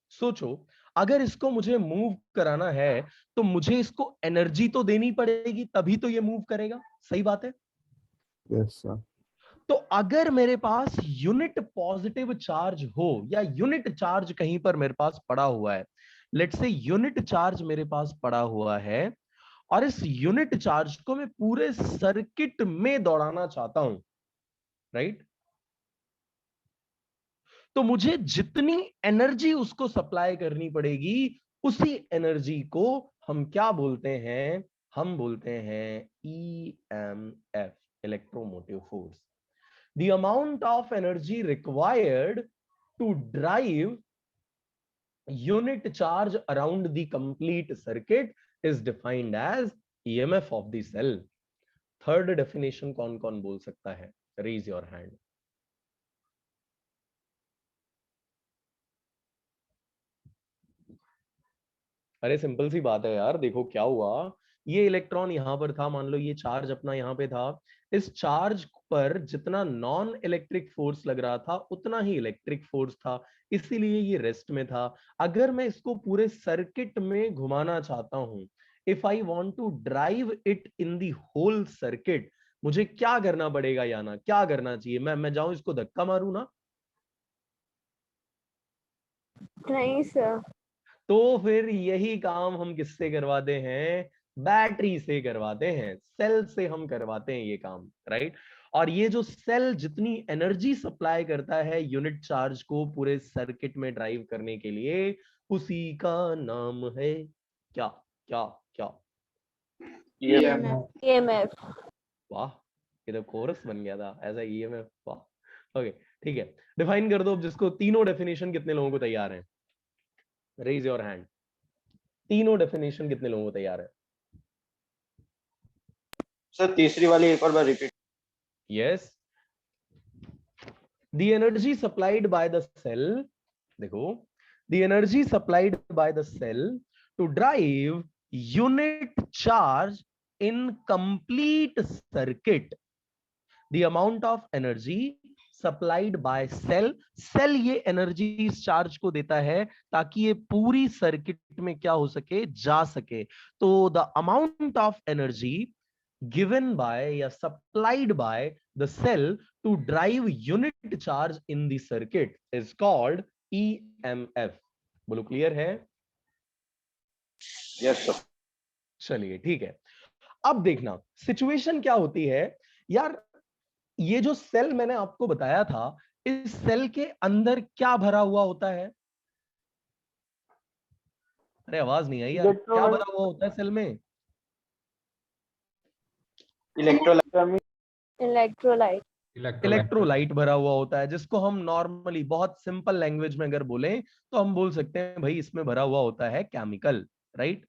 सोचो अगर इसको मुझे मूव कराना है तो मुझे इसको एनर्जी तो देनी पड़ेगी, तभी तो ये मूव करेगा। सही बात है? Yes sir. तो अगर मेरे पास यूनिट पॉजिटिव चार्ज हो या यूनिट चार्ज कहीं पर मेरे पास पड़ा हुआ है, लेट्स से यूनिट चार्ज मेरे पास पड़ा हुआ है, और इस यूनिट चार्ज को मैं पूरे सर्किट में दौड़ाना चाहता हूं, राइट? तो मुझे जितनी एनर्जी उसको सप्लाई करनी पड़ेगी, उसी एनर्जी को हम क्या बोलते हैं? हम बोलते हैं EMF, electromotive force. The amount of energy required to drive unit charge around the complete circuit is defined as EMF of the cell। Third definition कौन कौन बोल सकता है? Raise your hand। अरे सिंपल सी बात है यार, देखो क्या हुआ, ये इलेक्ट्रॉन यहां पर था, मान लो ये चार्ज अपना यहां पे था, इस चार्ज पर जितना नॉन इलेक्ट्रिक फोर्स लग रहा था उतना ही इलेक्ट्रिक फोर्स था, इसीलिए ये रेस्ट में था। अगर मैं इसको पूरे सर्किट में घुमाना चाहता हूं, if I want to drive it in the whole circuit, मुझे क्या करना पड़ेगा याना, क्या करना चाहिए? मैं जाऊं इसको धक्का मारूं ना? नहीं सर। तो फिर यही काम हम किससे करवाते हैं? बैटरी से करवाते हैं, सेल से हम करवाते हैं ये काम, राइट। और ये जो सेल जितनी एनर्जी सप्लाई करता है यूनिट चार्ज को पूरे सर्किट में ड्राइव करने के लिए, उसी का नाम है क्या क्या क्या? EMF. वाह, ये तो कोरस बन गया था ऐसा, ईएमएफ। वाह, ओके ठीक है। डिफाइन कर दो अब जिसको, तीनों डेफिनेशन कितने लोगों को तैयार है? Raise your hand. तीनों डेफिनेशन कितने लोगों को तैयार है? सर तीसरी वाली एक और बार repeat. Yes, the energy supplied by the cell, देखो, the energy supplied by the cell to drive unit charge in complete circuit, the amount of energy supplied by cell, cell ये एनर्जी इस charge को देता है ताकि ये पूरी circuit में क्या हो सके, जा सके। तो the amount of energy given by या supplied by the cell to drive unit charge in the circuit is called EMF. बोलो क्लियर है? Yes sir. चलिए ठीक है। अब देखना सिचुएशन क्या होती है यार, ये जो सेल मैंने आपको बताया था, इस सेल के अंदर क्या भरा हुआ होता है? अरे आवाज नहीं आई यार, क्या भरा हुआ होता है सेल में? Electrolyte. इलेक्ट्रोलाइट भरा हुआ होता है, जिसको हम नॉर्मली बहुत सिंपल लैंग्वेज में अगर बोलें तो हम बोल सकते हैं भाई इसमें भरा हुआ होता है केमिकल, राइट।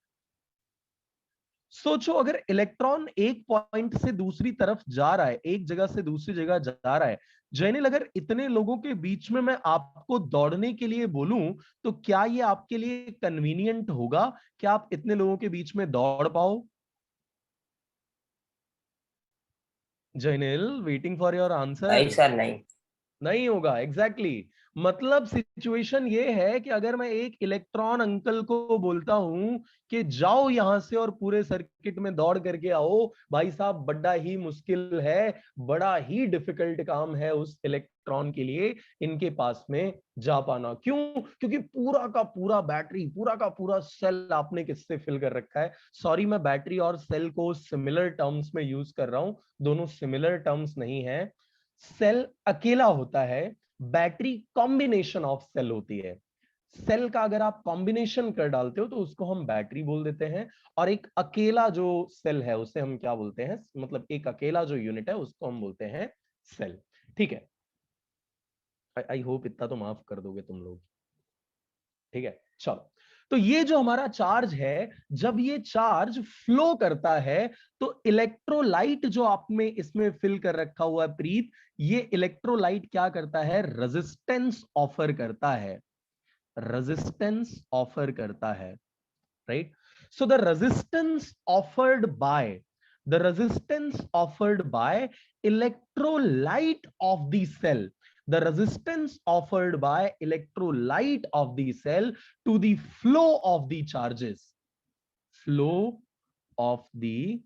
सोचो अगर इलेक्ट्रॉन एक पॉइंट से दूसरी तरफ जा रहा है, एक जगह से दूसरी जगह जा रहा है, जैनिल अगर इतने लोगों के बीच में मैं आपको दौड़ने के लिए बोलूं तो क्या ये आपके लिए कन्वीनियंट होगा? क्या आप इतने लोगों के बीच में दौड़ पाओ? Jainil, waiting for your answer. नहीं सर, नहीं होगा, एग्जैक्टली मतलब सिचुएशन ये है कि अगर मैं एक इलेक्ट्रॉन अंकल को बोलता हूं कि जाओ यहां से और पूरे सर्किट में दौड़ करके आओ, भाई साहब बड़ा ही मुश्किल है, बड़ा ही डिफिकल्ट काम है उस इलेक्ट्रॉन के लिए इनके पास में जा पाना। क्यों? क्योंकि पूरा का पूरा बैटरी, पूरा का पूरा सेल आपने किससे फिल कर रखा है? सॉरी, मैं बैटरी और सेल को सिमिलर टर्म्स में यूज कर रहा हूं, दोनों सिमिलर टर्म्स नहीं है। सेल अकेला होता है, बैटरी कॉम्बिनेशन ऑफ सेल होती है। सेल का अगर आप कॉम्बिनेशन कर डालते हो तो उसको हम बैटरी बोल देते हैं, और एक अकेला जो सेल है उसे हम क्या बोलते हैं, मतलब एक अकेला जो यूनिट है उसको हम बोलते हैं सेल। ठीक है, आई होप इतना तो माफ कर दोगे तुम लोग। ठीक है, चलो। तो ये जो हमारा चार्ज है, जब ये चार्ज फ्लो करता है तो इलेक्ट्रोलाइट जो आपने इसमें फिल कर रखा हुआ है प्रीत, ये इलेक्ट्रोलाइट क्या करता है? रेजिस्टेंस ऑफर करता है, रेजिस्टेंस ऑफर करता है, right. So the resistance offered by, the resistance offered by electrolyte of the cell, the resistance offered by electrolyte of the cell to the flow of the charges, flow of the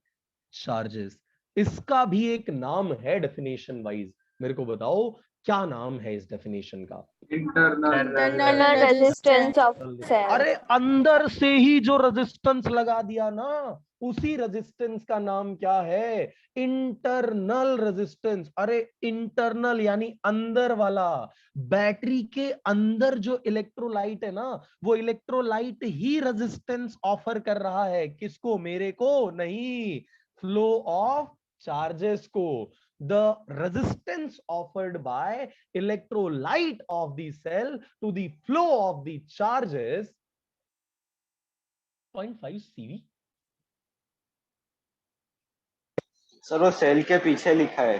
charges, इसका भी एक नाम है definition wise. मेरे को बताओ क्या नाम है इस डेफिनेशन का? Internal resistance of cell. अरे अंदर से ही जो रेजिस्टेंस लगा दिया ना, उसी रेजिस्टेंस का नाम क्या है? Internal resistance. अरे इंटरनल यानी अंदर वाला, बैटरी के अंदर जो इलेक्ट्रोलाइट है ना, वो इलेक्ट्रोलाइट ही रेजिस्टेंस ऑफर कर रहा है। किसको? मेरे को नहीं, फ्लो ऑफ चार्जेस को। The resistance offered by electrolyte of the cell to the flow of the charges 0.5 CV। Sir वो सेल के पीछे लिखा है।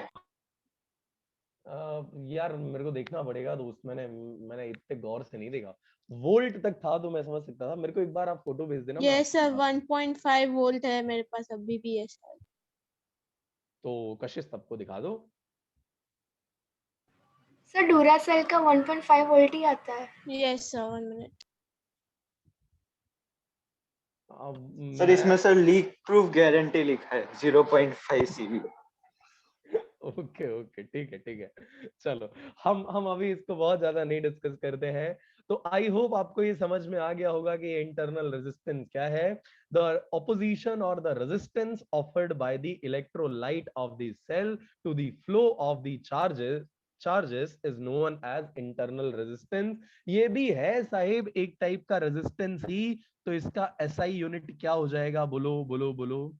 यार मेरे को देखना पड़ेगा दोस्त, मैंने इतने गौर से नहीं देखा। वोल्ट तक था तो मैं समझ सकता था। मेरे को एक बार आप फोटो भेज देना। यस सर, 1.5 वोल्ट है मेरे पास अभी भी है सर। तो कशिश सबको दिखा दो। सर ड्यूरासेल का 1.5 वोल्ट ही आता है। Yes sir, 1 minute. सर इसमें सर लीक प्रूफ गारंटी लिखा है 0.5 सीवी। ओके ओके, ठीक है ठीक है, चलो हम अभी इसको बहुत ज्यादा नहीं डिस्कस करते हैं। तो आई होप आपको ये समझ में आ गया होगा कि इंटरनल रेजिस्टेंस क्या है। the opposition or the resistance offered by the electrolyte of the cell to the flow of the charges is known as internal resistance. ये भी है साहिब एक टाइप का रेजिस्टेंस ही, तो इसका SI यूनिट क्या हो जाएगा? बोलो बोलो बोलो।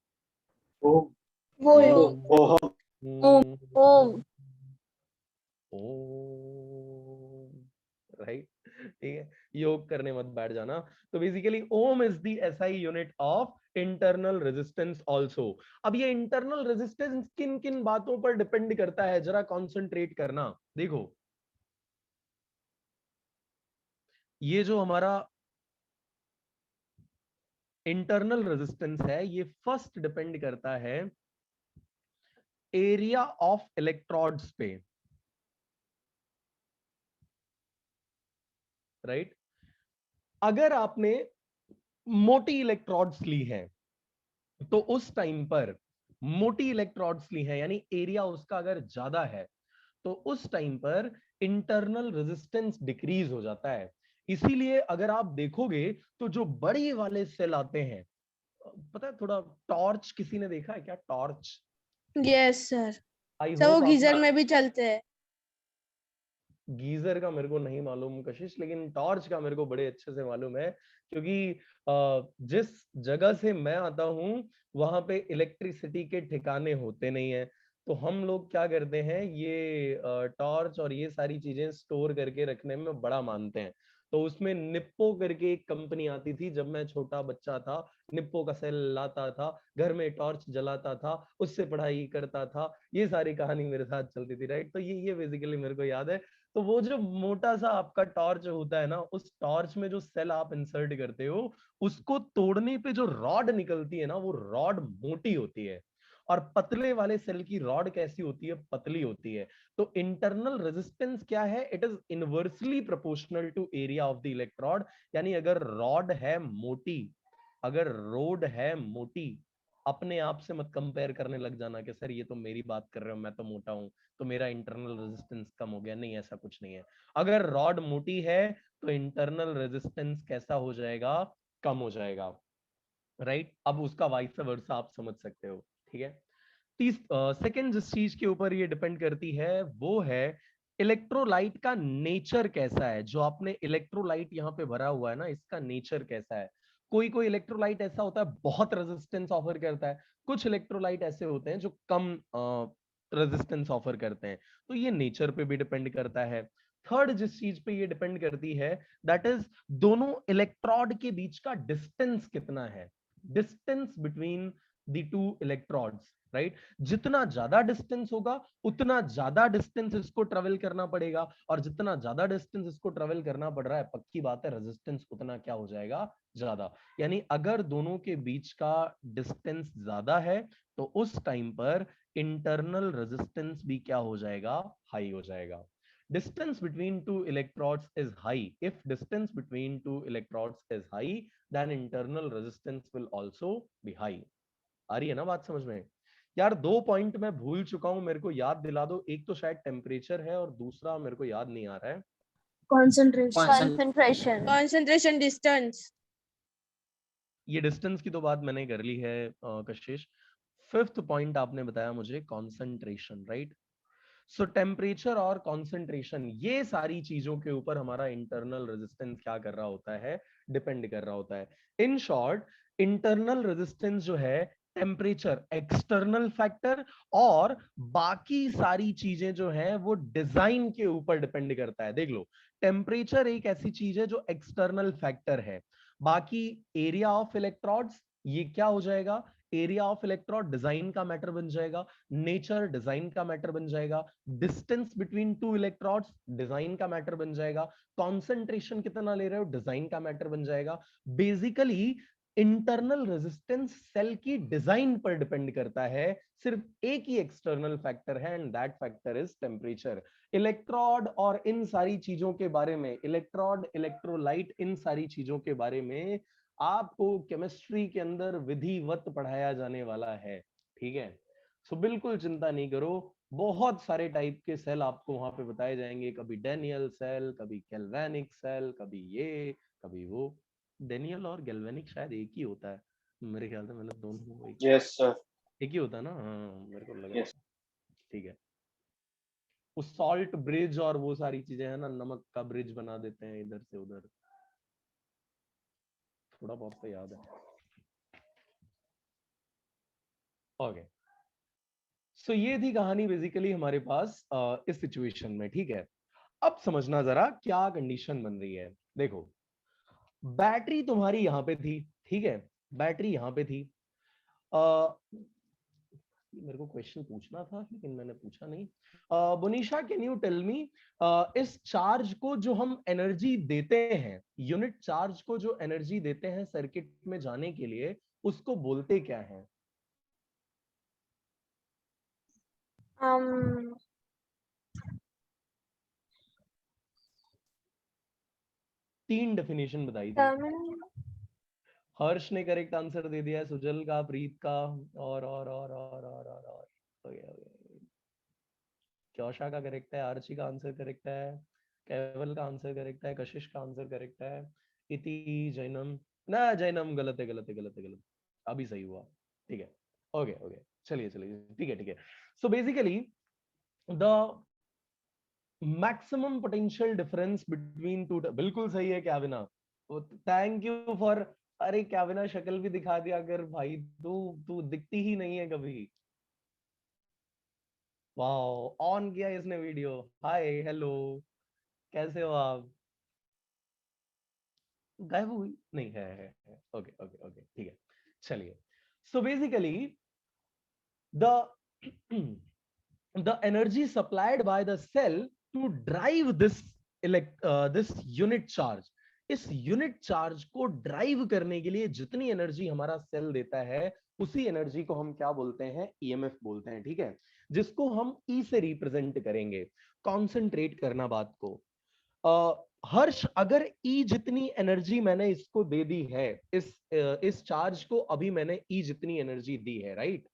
राइट, ठीक है, योग करने मत बैठ जाना। तो basically ohm is the SI unit of internal resistance also. अब ये इंटरनल रेजिस्टेंस किन किन बातों पर डिपेंड करता है, जरा कॉन्सेंट्रेट करना। देखो, ये जो हमारा इंटरनल रेजिस्टेंस है, ये फर्स्ट डिपेंड करता है एरिया ऑफ इलेक्ट्रोड्स पे, राइट। अगर आपने मोटी इलेक्ट्रोड्स ली है तो उस टाइम पर मोटी इलेक्ट्रोड्स ली है, यानी एरिया उसका अगर ज्यादा है, तो उस टाइम पर इंटरनल रेजिस्टेंस डिक्रीज हो जाता है। इसीलिए अगर आप देखोगे तो जो बड़े वाले सेल आते हैं, पता है, थोड़ा टॉर्च किसी ने देखा है क्या? टॉर्च, यस सर, आई सब वो होप गीजर में भी चलते हैं। गीजर का मेरे को नहीं मालूम कशिश, लेकिन टॉर्च का मेरे को बड़े अच्छे से मालूम है, क्योंकि जिस जगह से मैं आता हूँ वहां पे इलेक्ट्रिसिटी के ठिकाने होते नहीं है, तो हम लोग क्या करते हैं, ये टॉर्च और ये सारी चीजें स्टोर करके रखने में बड़ा मानते हैं। तो उसमें निप्पो करके एक कंपनी आती थी, जब मैं छोटा बच्चा था, निप्पो का सेल लाता था, घर में टॉर्च जलाता था, उससे पढ़ाई करता था, ये सारी कहानी मेरे साथ चलती थी, राइट। तो ये बेसिकली मेरे को याद है। तो वो जो मोटा सा आपका टॉर्च होता है ना, उस टॉर्च में जो सेल आप इंसर्ट करते हो, उसको तोड़ने पे जो रॉड निकलती है ना, वो रॉड मोटी होती है, और पतले वाले सेल की रॉड कैसी होती है? पतली होती है। तो इंटरनल रेजिस्टेंस क्या है? It is inversely proportional to area of the electrode. यानी अगर रॉड है मोटी, अगर रोड है मोटी, अपने आप से मत कंपेयर करने लग जाना कि सर ये तो मेरी बात कर रहे हो, मैं तो मोटा हूं तो मेरा इंटरनल रेजिस्टेंस कम हो गया। नहीं, ऐसा कुछ नहीं है। अगर रॉड मोटी है तो इंटरनल रेजिस्टेंस कैसा हो जाएगा? कम हो जाएगा, राइट। अब उसका वाइस वर्सा आप समझ सकते हो, ठीक है। सेकंड जिस चीज के ऊपर ये डिपेंड करती है वो है इलेक्ट्रोलाइट का नेचर कैसा है। जो आपने इलेक्ट्रोलाइट यहाँ पे भरा हुआ है ना, इसका नेचर कैसा है। कोई कोई इलेक्ट्रोलाइट ऐसा होता है बहुत रेजिस्टेंस ऑफर करता है, कुछ इलेक्ट्रोलाइट ऐसे होते हैं जो कम रेजिस्टेंस ऑफर करते हैं, तो ये नेचर पे भी डिपेंड करता है। थर्ड जिस चीज पे ये डिपेंड करती है, दैट इज दोनों इलेक्ट्रोड के बीच का डिस्टेंस कितना है, distance between the two electrodes, right. जितना ज्यादा डिस्टेंस होगा उतना ज्यादा डिस्टेंस इसको ट्रेवल करना पड़ेगा, और जितना ज्यादा डिस्टेंस इसको ट्रेवल करना पड़ रहा है, पक्की बात है रेजिस्टेंस उतना क्या हो जाएगा? ज्यादा। यानी अगर दोनों के बीच का डिस्टेंस ज्यादा है तो उस टाइम पर इंटरनल रेजिस्टेंस भी क्या हो जाएगा? हाई हो जाएगा। Distance between two electrodes is high. If distance between two electrodes is high, then internal resistance will also be high. आ रही है ना बात समझ में? यार दो पॉइंट मैं भूल चुका हूं, मेरे को याद दिला दो। एक तो शायद टेम्परेचर है और दूसरा मेरे को याद नहीं आ रहा है। Concentration distance. ये डिस्टेंस की तो बात मैंने कर ली है कशिश। फिफ्थ पॉइंट आपने बताया मुझे कंसंट्रेशन, राइट। सो टेम्परेचर और कंसंट्रेशन, ये सारी चीजों के ऊपर हमारा इंटरनल रेजिस्टेंस क्या कर रहा होता है? डिपेंड कर रहा होता है। इन शॉर्ट, इंटरनल रेजिस्टेंस जो है टेम्परेचर एक्सटर्नल फैक्टर, और बाकी सारी चीजें जो है वो डिजाइन के ऊपर डिपेंड करता है। देख लो, टेम्परेचर एक ऐसी चीज है जो एक्सटर्नल फैक्टर है। बाकी एरिया ऑफ इलेक्ट्रोड्स, ये क्या हो जाएगा? एरिया ऑफ इलेक्ट्रोड डिजाइन का मैटर बन जाएगा, नेचर डिजाइन का मैटर बन जाएगा, distance between two electrodes design का मैटर बन जाएगा, कॉन्सेंट्रेशन कितना ले रहे हो डिजाइन का मैटर बन जाएगा। बेसिकली इंटरनल रेजिस्टेंस सेल की डिजाइन पर डिपेंड करता है। सिर्फ एक ही एक्सटर्नल फैक्टर है and that factor is temperature. Electrode और इन सारी चीजों के बारे में, इलेक्ट्रोड, इलेक्ट्रोलाइट, इन सारी चीजों के बारे में आपको केमिस्ट्री के अंदर विधिवत पढ़ाया जाने वाला है, ठीक है। सो बिल्कुल चिंता नहीं करो, बहुत सारे टाइप के सेल आपको वहां पे बताए जाएंगे। कभी डेनियल सेल, कभी गैल्वेनिक सेल, कभी ये कभी वो। डेनियल और गैल्वेनिक शायद एक ही होता है, मेरे ख्याल से मैंने दोनों को यस सर, एक ही होता है ना, हाँ मेरे को लगा। यस ठीक है, वो सॉल्ट ब्रिज और वो सारी चीजें है ना, नमक का ब्रिज बना देते हैं इधर से उधर, थोड़ा बहुत तो याद है। ओके, सो ये थी कहानी बेसिकली हमारे पास इस सिचुएशन में। ठीक है, अब समझना जरा क्या कंडीशन बन रही है। देखो, बैटरी तुम्हारी यहाँ पे थी, ठीक है, बैटरी यहाँ पे थी। मेरे को क्वेश्चन पूछना था लेकिन मैंने पूछा नहीं। बुनीशा, कैन यू टेल मी, इस चार्ज को जो हम एनर्जी देते हैं, यूनिट चार्ज को जो एनर्जी देते हैं सर्किट में जाने के लिए, उसको बोलते क्या है? तीन डेफिनेशन बताई थी। हर्ष ने करेक्ट आंसर दे दिया है, सुजल का, प्रीत का, और क्योशा का करेक्ट है, आर्ची का आंसर करेक्ट है, केवल का आंसर करेक्ट है, कशिश का आंसर करेक्ट है, इति, जैनम, ना जैनम गलत है, गलत है, गलत है, गलत, अभी सही हुआ। ठीक है, ओके ओके, चलिए चलिए, ठीक है ठीक है। So basically the maximum potential difference between to, बिल्कुल सही है कैविना, थैंक यू फॉर, अरे कैविना शक्ल भी दिखा दिया अगर भाई, तू तू दिखती ही नहीं है कभी। वाओ, ऑन किया इसने वीडियो। हाय हेलो, कैसे हो आप? गायब हुई नहीं है। ओके ओके ओके, ठीक है, चलिए। So basically the the energy supplied by the cell to drive this this unit charge, इस यूनिट चार्ज को ड्राइव करने के लिए जितनी एनर्जी हमारा सेल देता है, उसी एनर्जी को हम क्या बोलते हैं? ईएमएफ बोलते हैं। ठीक है, जिसको हम ई से रिप्रेजेंट करेंगे। कॉन्सेंट्रेट करना बात को। हर्ष, अगर ई जितनी एनर्जी मैंने इसको दे दी है, इस चार्ज को अभी मैंने ई जितनी एनर्जी दी है, राइट?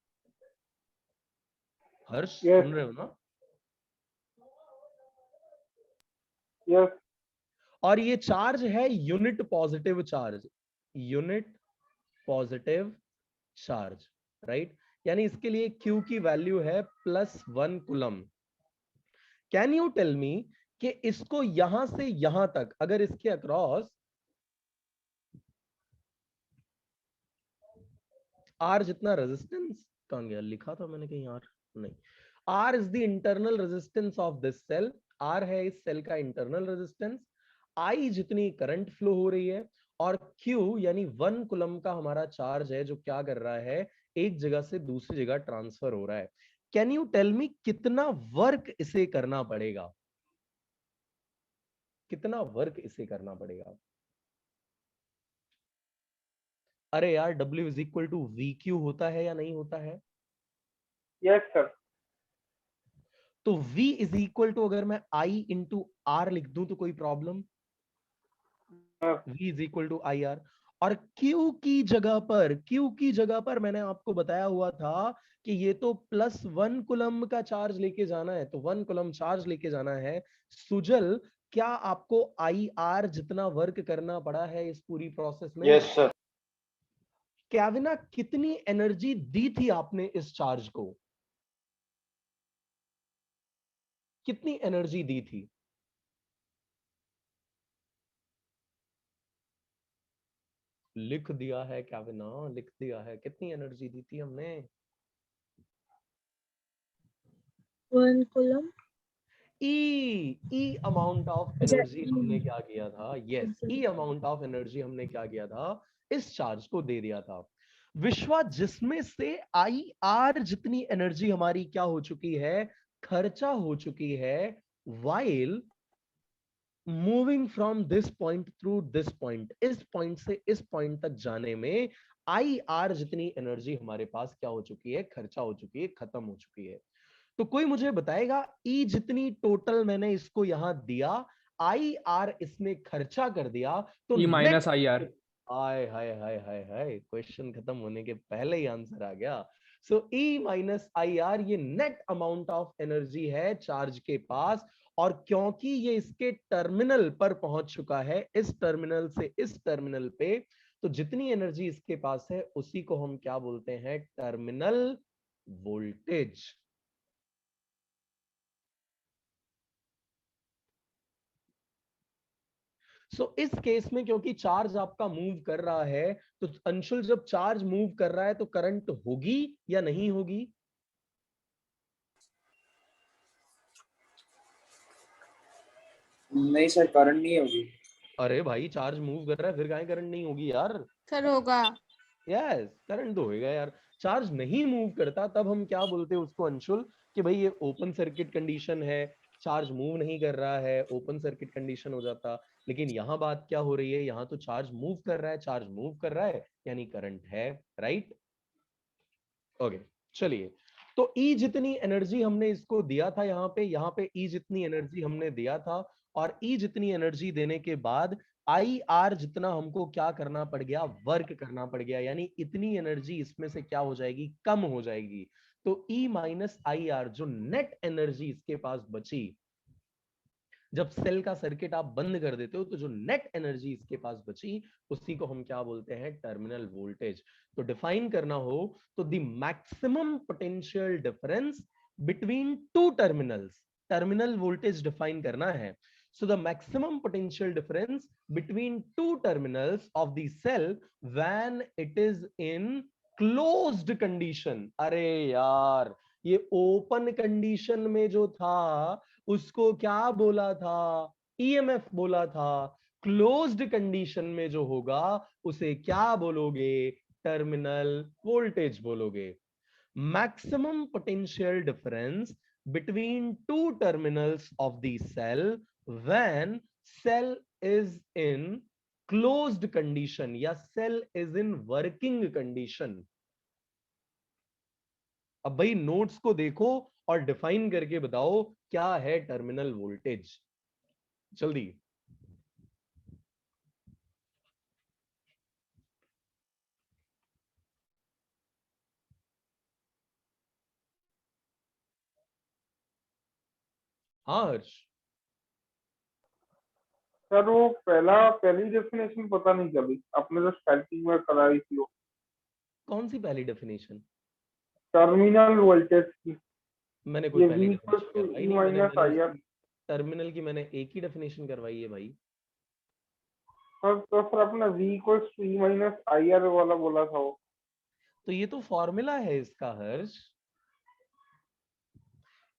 हर्ष सुन रहे हो ना? यस। और ये चार्ज है unit positive charge, unit positive charge, right? यानी इसके लिए Q की वैल्यू है +1 coulomb. Can you tell me कि इसको यहां से यहां तक, अगर इसके अक्रॉस R जितना रेजिस्टेंस, कहां गया? लिखा था मैंने कहीं R, नहीं। R is the internal resistance of this cell, R है इस सेल का इंटरनल रेजिस्टेंस। I जितनी करंट फ्लो हो रही है, और Q यानी 1 कूलम का हमारा चार्ज है, जो क्या कर रहा है? एक जगह से दूसरी जगह ट्रांसफर हो रहा है। कैन यू टेल मी कितना वर्क इसे करना पड़ेगा? कितना वर्क इसे करना पड़ेगा? अरे यार, W is equal to VQ होता है या नहीं होता है? Yes sir. तो V इज इक्वल टू, अगर मैं I इंटू R लिख दूं तो कोई problem? V is equal to IR। और Q की जगह पर मैंने आपको बताया हुआ था कि ये तो +1 कूलम का चार्ज लेके जाना है, तो 1 कूलम चार्ज लेके जाना है। सुजल, क्या आपको IR जितना वर्क करना पड़ा है इस पूरी प्रोसेस में? Yes sir. कैविना, कितनी एनर्जी दी थी आपने इस चार्ज को? कितनी एनर्जी दी थी? लिख दिया है कैविना, लिख दिया है। कितनी एनर्जी दी थी हमने? 1 coulomb. E amount of energy हमने क्या किया था? Yes, E amount of energy हमने क्या किया था? इस चार्ज को दे दिया था। विश्वा, जिसमें से IR जितनी एनर्जी हमारी क्या हो चुकी है? खर्चा हो चुकी है, while moving from this point through this point, इस पॉइंट से इस पॉइंट तक जाने में IR जितनी एनर्जी हमारे पास क्या हो चुकी है? खर्चा हो चुकी है, खत्म हो चुकी है। तो कोई मुझे बताएगा, E जितनी टोटल मैंने इसको यहां दिया, IR इसमें खर्चा कर दिया, तो E माइनस IR। हाय हाय हाय हाय हाय, क्वेश्चन खत्म होने के पहले ही आंसर आ गया। सो E माइनस IR ये नेट अमाउंट ऑफ एनर्जी है चार्ज के पास, और क्योंकि ये इसके टर्मिनल पर पहुंच चुका है, इस टर्मिनल से इस टर्मिनल पे, तो जितनी एनर्जी इसके पास है उसी को हम क्या बोलते हैं, टर्मिनल वोल्टेज। सो इस केस में क्योंकि चार्ज आपका मूव कर रहा है, तो अंशुल जब चार्ज मूव कर रहा है तो करंट होगी या नहीं होगी? नहीं सर, करंट नहीं होगी। अरे भाई चार्ज मूव कर रहा है, फिर काहे करंट नहीं होगी यार? सर होगा। यस, करंट तो होएगा यार। चार्ज नहीं मूव करता तब हम क्या बोलते हैं उसको अंशुल, कि भाई ये ओपन सर्किट कंडीशन है, चार्ज मूव नहीं कर रहा है, ओपन सर्किट कंडीशन हो जाता। लेकिन यहाँ बात क्या हो रही है, यहाँ तो चार्ज मूव कर रहा है, चार्ज मूव कर रहा है यानी करंट है, राइट? ओके, चलिए। तो ई जितनी एनर्जी हमने इसको दिया था, यहाँ पे ई जितनी एनर्जी हमने दिया था, और ई जितनी एनर्जी देने के बाद आई आर जितना हमको क्या करना पड़ गया, वर्क करना पड़ गया, यानी इतनी एनर्जी इसमें से क्या हो जाएगी, कम हो जाएगी। तो ई माइनस आई आर, जो नेट एनर्जी इसके पास बची, जब सेल का सर्किट आप बंद कर देते हो तो जो नेट एनर्जी इसके पास बची उसी को हम क्या बोलते हैं, टर्मिनल वोल्टेज। तो डिफाइन करना हो तो the maximum potential difference between two terminals, terminal voltage define करना है। So the maximum potential difference between two terminals of the cell when it is in closed condition। अरे यार, ये ओपन कंडीशन में जो था उसको क्या बोला था, ईएमएफ बोला था। क्लोज्ड कंडीशन में जो होगा उसे क्या बोलोगे, टर्मिनल वोल्टेज बोलोगे। Maximum potential difference between two terminals of the cell when cell is in closed condition या cell is in working condition। अब भाई नोट्स को देखो और डिफाइन करके बताओ क्या है टर्मिनल वोल्टेज, जल्दी। हाँ हर्ष। सर वो पहली डेफिनेशन पता नहीं चली, आपने जो स्टार्टिंग में कराई थी वो। कौन सी पहली डेफिनेशन? टर्मिनल वोल्टेज की। मैंने कोई पहली V डेफिनेशन करवाई नहीं, माइनस आई आर। टर्मिनल की मैंने एक ही डेफिनेशन करवाई है भाई। तो सर आपने V माइनस आई आर वाला बोला था वो। तो ये तो फॉर्मूला है इसका हर्ष।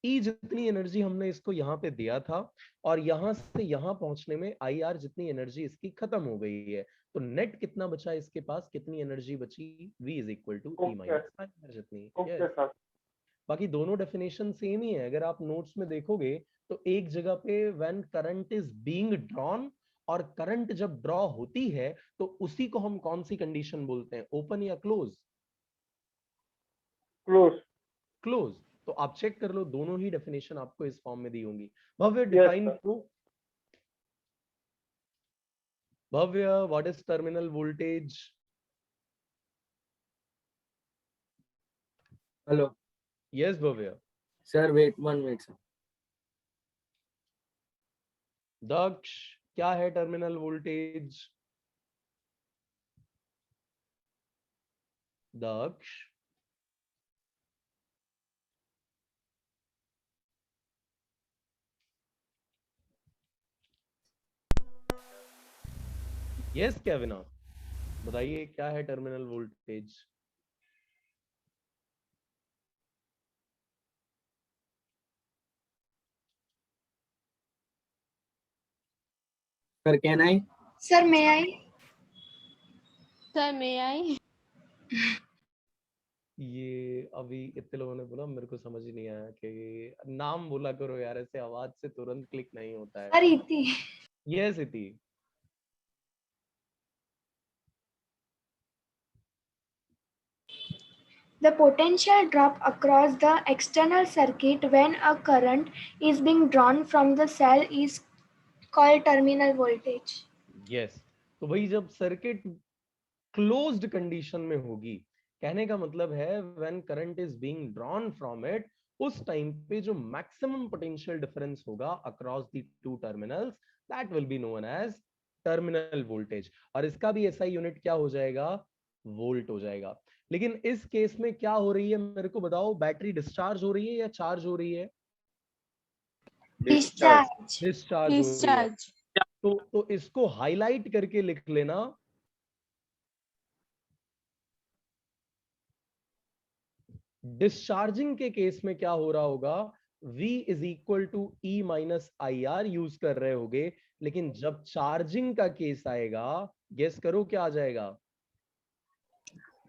ई जितनी एनर्जी हमने इसको यहाँ पे दिया था और यहाँ से यहाँ पहुंचने में आई आर जितनी एनर्जी इसकी खत्म हो गई है, तो नेट कितना बचा इसके पास, कितनी एनर्जी बची, V is equal to E minus I R जितनी। सर बाकी दोनों डेफिनेशन सेम ही है। अगर आप नोट्स में देखोगे तो एक जगह पे when current is being drawn, और करंट जब ड्रॉ होती है तो उसी को हम कौन सी कंडीशन बोलते हैं, ओपन या क्लोज? क्लोज। क्लोज। तो आप चेक कर लो, दोनों ही डेफिनेशन आपको इस फॉर्म में दी होंगी। भव्य डिफाइन करो। Bhavya, what is terminal voltage? Hello yes Bhavya. Sir, wait 1 minute sir. Daksh, क्या है terminal voltage? Daksh, yes Kevina, बताइए क्या है terminal voltage? Sir can I? Sir may I? Sir may I? ये अभी इतने लोगों ने बोला, मेरे को समझ ही नहीं आया कि नाम बोला करो यार, ऐसे आवाज से तुरंत क्लिक नहीं होता है। सर इति। यस इति। The potential drop across the external circuit when a current is being drawn from the cell is called terminal voltage. Yes, तो भाई जब सर्किट क्लोज्ड कंडीशन में होगी, कहने का मतलब है when current is being drawn from it, उस टाइम पे जो मैक्सिमम पोटेंशियल डिफरेंस होगा across the two terminals, that will be known as terminal voltage, और इसका भी एसआई यूनिट क्या हो जाएगा, वोल्ट हो जाएगा। लेकिन इस केस में क्या हो रही है मेरे को बताओ, बैटरी डिस्चार्ज हो रही है या चार्ज हो रही है? डिस्चार्ज। डिस्चार्ज हो रही है। तो इसको हाईलाइट करके लिख लेना, डिस्चार्जिंग के केस में क्या हो रहा होगा, V is equal to E minus I R use कर रहे होगे, लेकिन जब चार्जिंग का केस आएगा, गेस करो क्या आ जाएगा,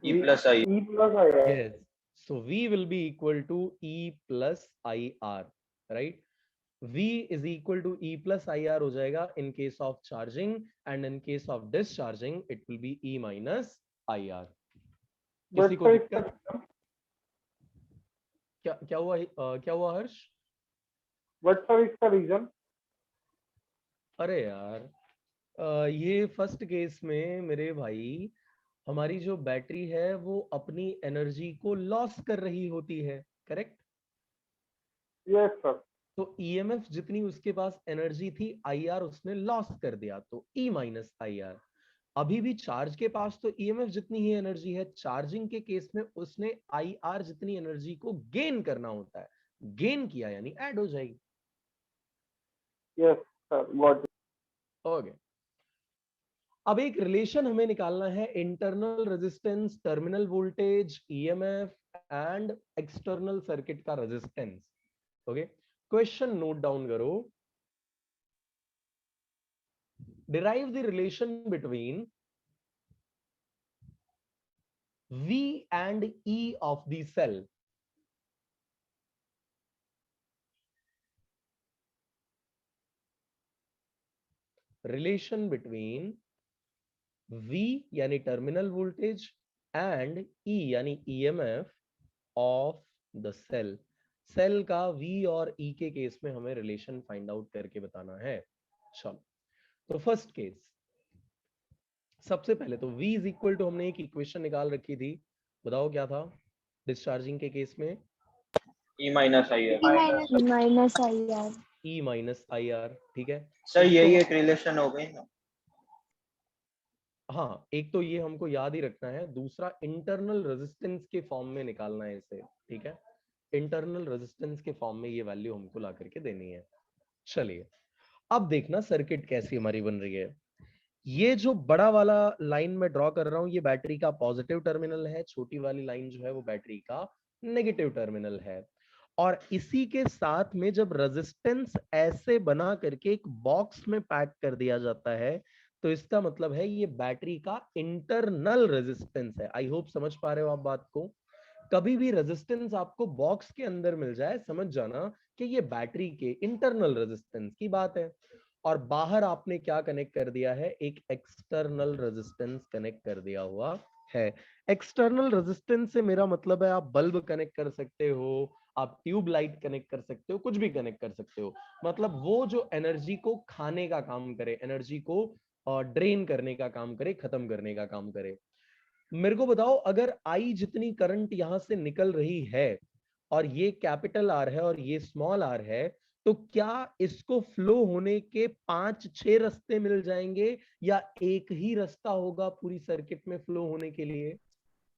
E plus I. yes, so V will be equal to E plus IR, right? V is equal to E plus IR हो जाएगा in case of charging, and in case of discharging it will be E minus IR. किसी को दिक्कत? क्या हुआ, क्या हुआ हर्ष? What's sir इसका रीजन? अरे यार, ये फर्स्ट केस में मेरे भाई हमारी जो बैटरी है वो अपनी एनर्जी को लॉस कर रही होती है, करेक्ट? Yes sir. तो ईएमएफ जितनी उसके पास एनर्जी थी, आईआर उसने लॉस कर दिया, तो ई माइनस आईआर। अभी भी चार्ज के पास तो ईएमएफ जितनी ही एनर्जी है, चार्जिंग के केस में उसने आईआर जितनी एनर्जी को गेन करना होता है, गेन किया यानी ऐड हो जाएगी। Yes sir, got it. Okay, अब एक रिलेशन हमें निकालना है, internal resistance, terminal voltage, EMF and external circuit का resistance. Okay, question note down करो, derive the relation between V and E of the cell. Relation between V यानी terminal voltage and E यानी EMF of the cell. Cell का V और E के case में हमें relation find out करके बताना है। चलो, तो फर्स्ट केस, सबसे पहले तो V इज इक्वल टू, हमने एक इक्वेशन निकाल रखी थी, बताओ क्या था डिस्चार्जिंग के केस में? E minus IR. Minus I are. E minus I are, ठीक है सर यही एक रिलेशन हो गई ना? हाँ, एक तो ये हमको याद ही रखना है, दूसरा इंटरनल रेजिस्टेंस के फॉर्म में निकालना है इसे, ठीक है? इंटरनल रेजिस्टेंस के फॉर्म में ये वैल्यू हमको ला करके देनी है। चलिए, अब देखना सर्किट कैसी हमारी बन रही है। ये जो बड़ा वाला लाइन में ड्रॉ कर रहा हूं, ये बैटरी का पॉजिटिव टर्मिनल है, छोटी वाली लाइन जो है वो बैटरी का नेगेटिव टर्मिनल है, और इसी के साथ में जब रेजिस्टेंस ऐसे बना करके एक बॉक्स में पैक कर दिया जाता है, तो इसका मतलब है ये बैटरी का इंटरनल रेजिस्टेंस है। आई होप समझ पा रहे हो आप बात को। कभी भी रेजिस्टेंस आपको बॉक्स के अंदर मिल जाए, समझ जाना कि ये बैटरी के इंटरनल रेजिस्टेंस की बात है, और बाहर आपने क्या कनेक्ट कर दिया है, एक एक्सटर्नल रेजिस्टेंस कनेक्ट कर दिया हुआ है। एक्सटर्नल रेजिस्टेंस से मेरा मतलब है आप बल्ब कनेक्ट कर सकते हो, आप ट्यूब लाइट कनेक्ट कर सकते हो, कुछ भी कनेक्ट कर सकते हो, मतलब वो जो एनर्जी को खाने का काम करे, एनर्जी को ड्रेन करने का काम करे, खत्म करने का काम करे। मेरे को बताओ, अगर आई जितनी करंट यहां से निकल रही है और ये कैपिटल आर है और ये स्मॉल आर है, तो क्या इसको फ्लो होने के 5-6 रास्ते मिल जाएंगे या एक ही रास्ता होगा पूरी सर्किट में फ्लो होने के लिए?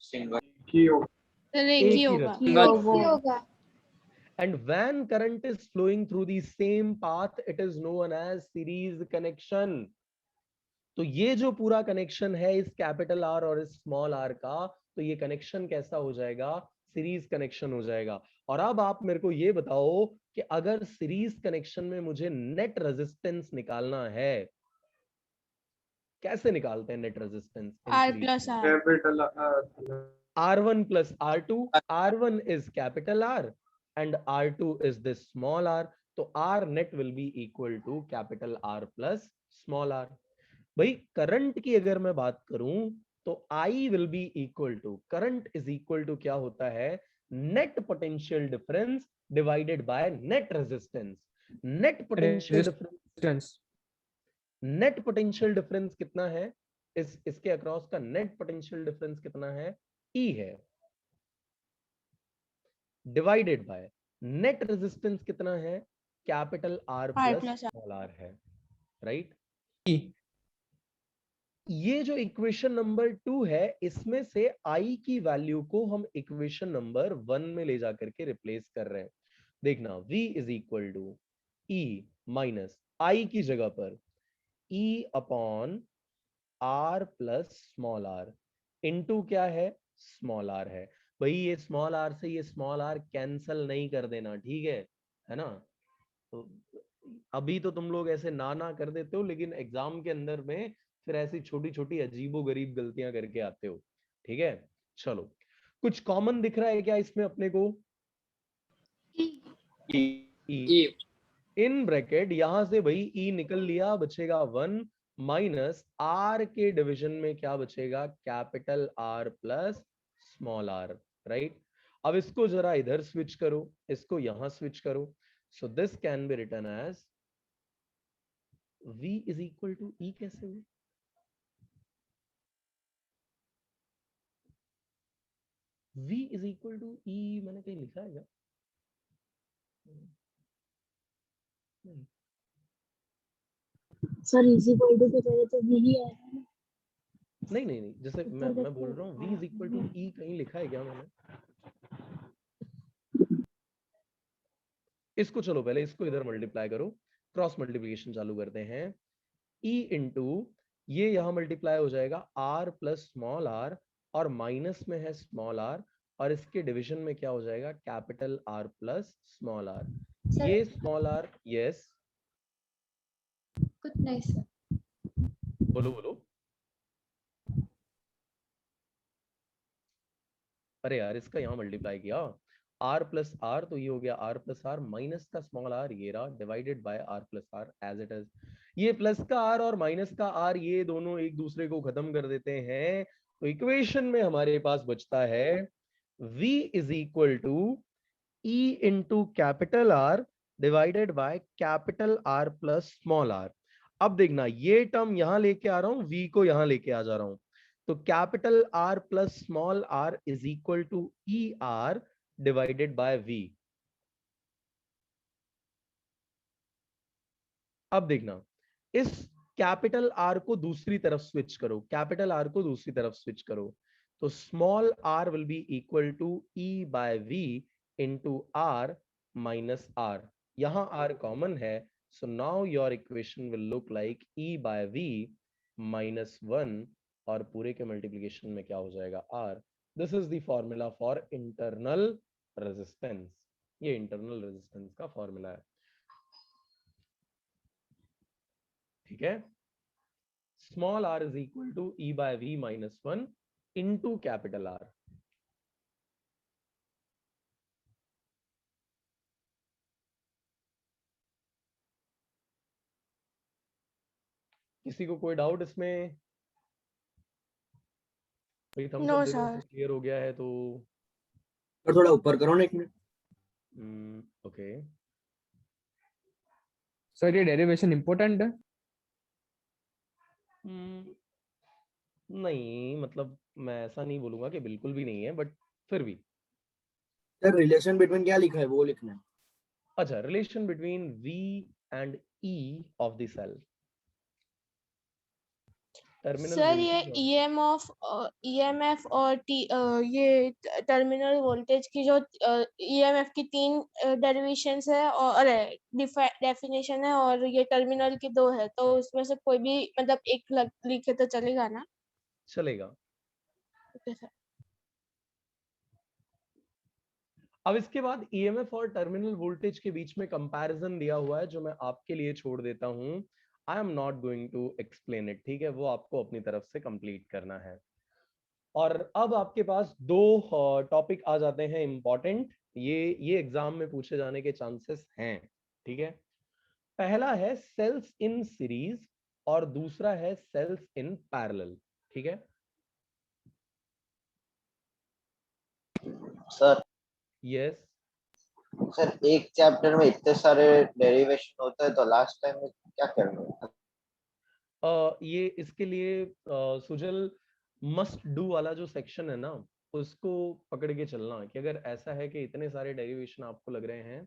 सिंगल एक ही होगा। And when current is flowing through the same path, it is known as series connection. तो ये जो पूरा कनेक्शन है इस कैपिटल आर और इस स्मॉल आर का, तो ये कनेक्शन कैसा हो जाएगा, सीरीज कनेक्शन हो जाएगा। और अब आप मेरे को ये बताओ कि अगर सीरीज कनेक्शन में मुझे नेट रेजिस्टेंस निकालना है, कैसे निकालते हैं net resistance? R1 plus R2, R1 is capital R and R2 is this small r, तो R net will be equal to capital R plus small r। भाई करंट की अगर मैं बात करूं तो I will be equal to, current is equal to क्या होता है, net potential difference divided by net resistance. Net potential difference, net potential difference कितना है, इसके अक्रॉस का नेट पोटेंशियल डिफरेंस कितना है, E है, डिवाइडेड बाय नेट रेजिस्टेंस कितना है, capital R plus small r है, राइट? ये जो इक्वेशन नंबर 2 है, इसमें से i की वैल्यू को हम इक्वेशन नंबर 1 में ले जाकर के रिप्लेस कर रहे हैं। देखना, v is equal to e minus i की जगह पर e upon r plus small r into क्या है, स्मॉल r है। भाई ये स्मॉल r से ये स्मॉल r कैंसल नहीं कर देना, ठीक है ना। तो अभी तो तुम लोग ऐसे ना कर देते हो, लेकिन एग्जाम के अंदर में फिर ऐसी छोटी छोटी अजीबो गरीब गलतियां करके आते हो, ठीक है। चलो, कुछ कॉमन दिख रहा है क्या इसमें अपने को? ई इन ब्रैकेट, यहां से भाई ई निकल लिया, बचेगा 1 माइनस आर के डिवीजन में क्या बचेगा, capital R plus small R, right. अब इसको जरा इधर स्विच करो, इसको यहां स्विच करो, so this can be written as v is equal to E. कैसे हुई? v is equal to E मैंने कहीं लिखा है क्या? नहीं। सर इज इक्वल टू की जगह तो v ही आएगा ना। नहीं, जैसे मैं बोल रहा हूँ v इज इक्वल टू ई, कहीं लिखा है क्या मैंने? इसको चलो पहले इसको इधर मल्टीप्लाई करो, क्रॉस मल्टीप्लिकेशन चालू करते हैं। e इंटू ये यहां मल्टीप्लाई हो जाएगा r प्लस स्मॉल r, और माइनस में है स्मॉल r, और इसके डिवीजन में क्या हो जाएगा, capital R plus small r। ये स्मॉल r, यस कुछ नहीं सर। बोलो बोलो। अरे यार, इसका यहाँ मल्टीप्लाई किया, r प्लस आर, तो ये हो गया r प्लस आर माइनस का स्मॉल r, ये रहा, divided by r plus R as it is. ये प्लस का r और माइनस का r, ये दोनों एक दूसरे को खत्म कर देते हैं, तो इक्वेशन में हमारे पास बचता है v is equal to e into capital R divided by capital R plus small r। अब देखना, ये टर्म यहां लेके आ रहा हूं, v को यहां लेके आ जा रहा हूं, तो capital R plus small r is equal to E R divided by v। अब देखना, इस कैपिटल R को दूसरी तरफ स्विच करो, कैपिटल R को दूसरी तरफ स्विच करो, तो small r will be equal to e by v into r minus r। यहां r कॉमन है, so now your equation will look like e by v minus 1, और पूरे के मल्टीप्लिकेशन में क्या हो जाएगा, r। This is the formula for internal resistance. ये इंटरनल रेजिस्टेंस का फॉर्मूला है, ठीक है। Small r is equal to e by v minus 1 into capital R। किसी को कोई डाउट इसमें? भाई थम्स अप दे दो, क्लियर हो गया है तो। थोड़ा ऊपर करो ना 1 मिनट। ओके सर, ये डेरिवेशन इंपॉर्टेंट है? नहीं, मतलब मैं ऐसा नहीं बोलूंगा कि बिल्कुल भी नहीं है, बट फिर भी। सर रिलेशन बिटवीन क्या लिखा है वो लिखना है। अच्छा, relation between v and e of the cell. Sir ये EMF और ये टर्मिनल वोल्टेज की जो EMF की 3 डेरिवेशंस है और अरे डेफिनेशन है, और ये टर्मिनल की 2 है, तो उसमें से कोई भी मतलब एक लिखे तो चलेगा ना? चलेगा। Okay sir. अब इसके बाद EMF और टर्मिनल वोल्टेज के बीच में कंपैरिजन दिया हुआ है, जो मैं आपके लिए छोड़ देता हूं। I am not going to explain it, ठीक है, वो आपको अपनी तरफ से कंप्लीट करना है। और अब आपके पास 2 टॉपिक आ जाते हैं इंपॉर्टेंट, ये एग्जाम में पूछे जाने के चांसेस हैं, ठीक है। पहला है सेल्स इन सीरीज और दूसरा है सेल्स इन पैरेलल, ठीक है। सर यस सर, एक चैप्टर में इतने सारे डेरिवेशन होता है तो लास्ट टाइम में क्या करना है? ये इसके लिए सुजल मस्ट डू वाला जो सेक्शन है ना, उसको पकड़ के चलना, कि अगर ऐसा है कि इतने सारे डेरिवेशन आपको लग रहे हैं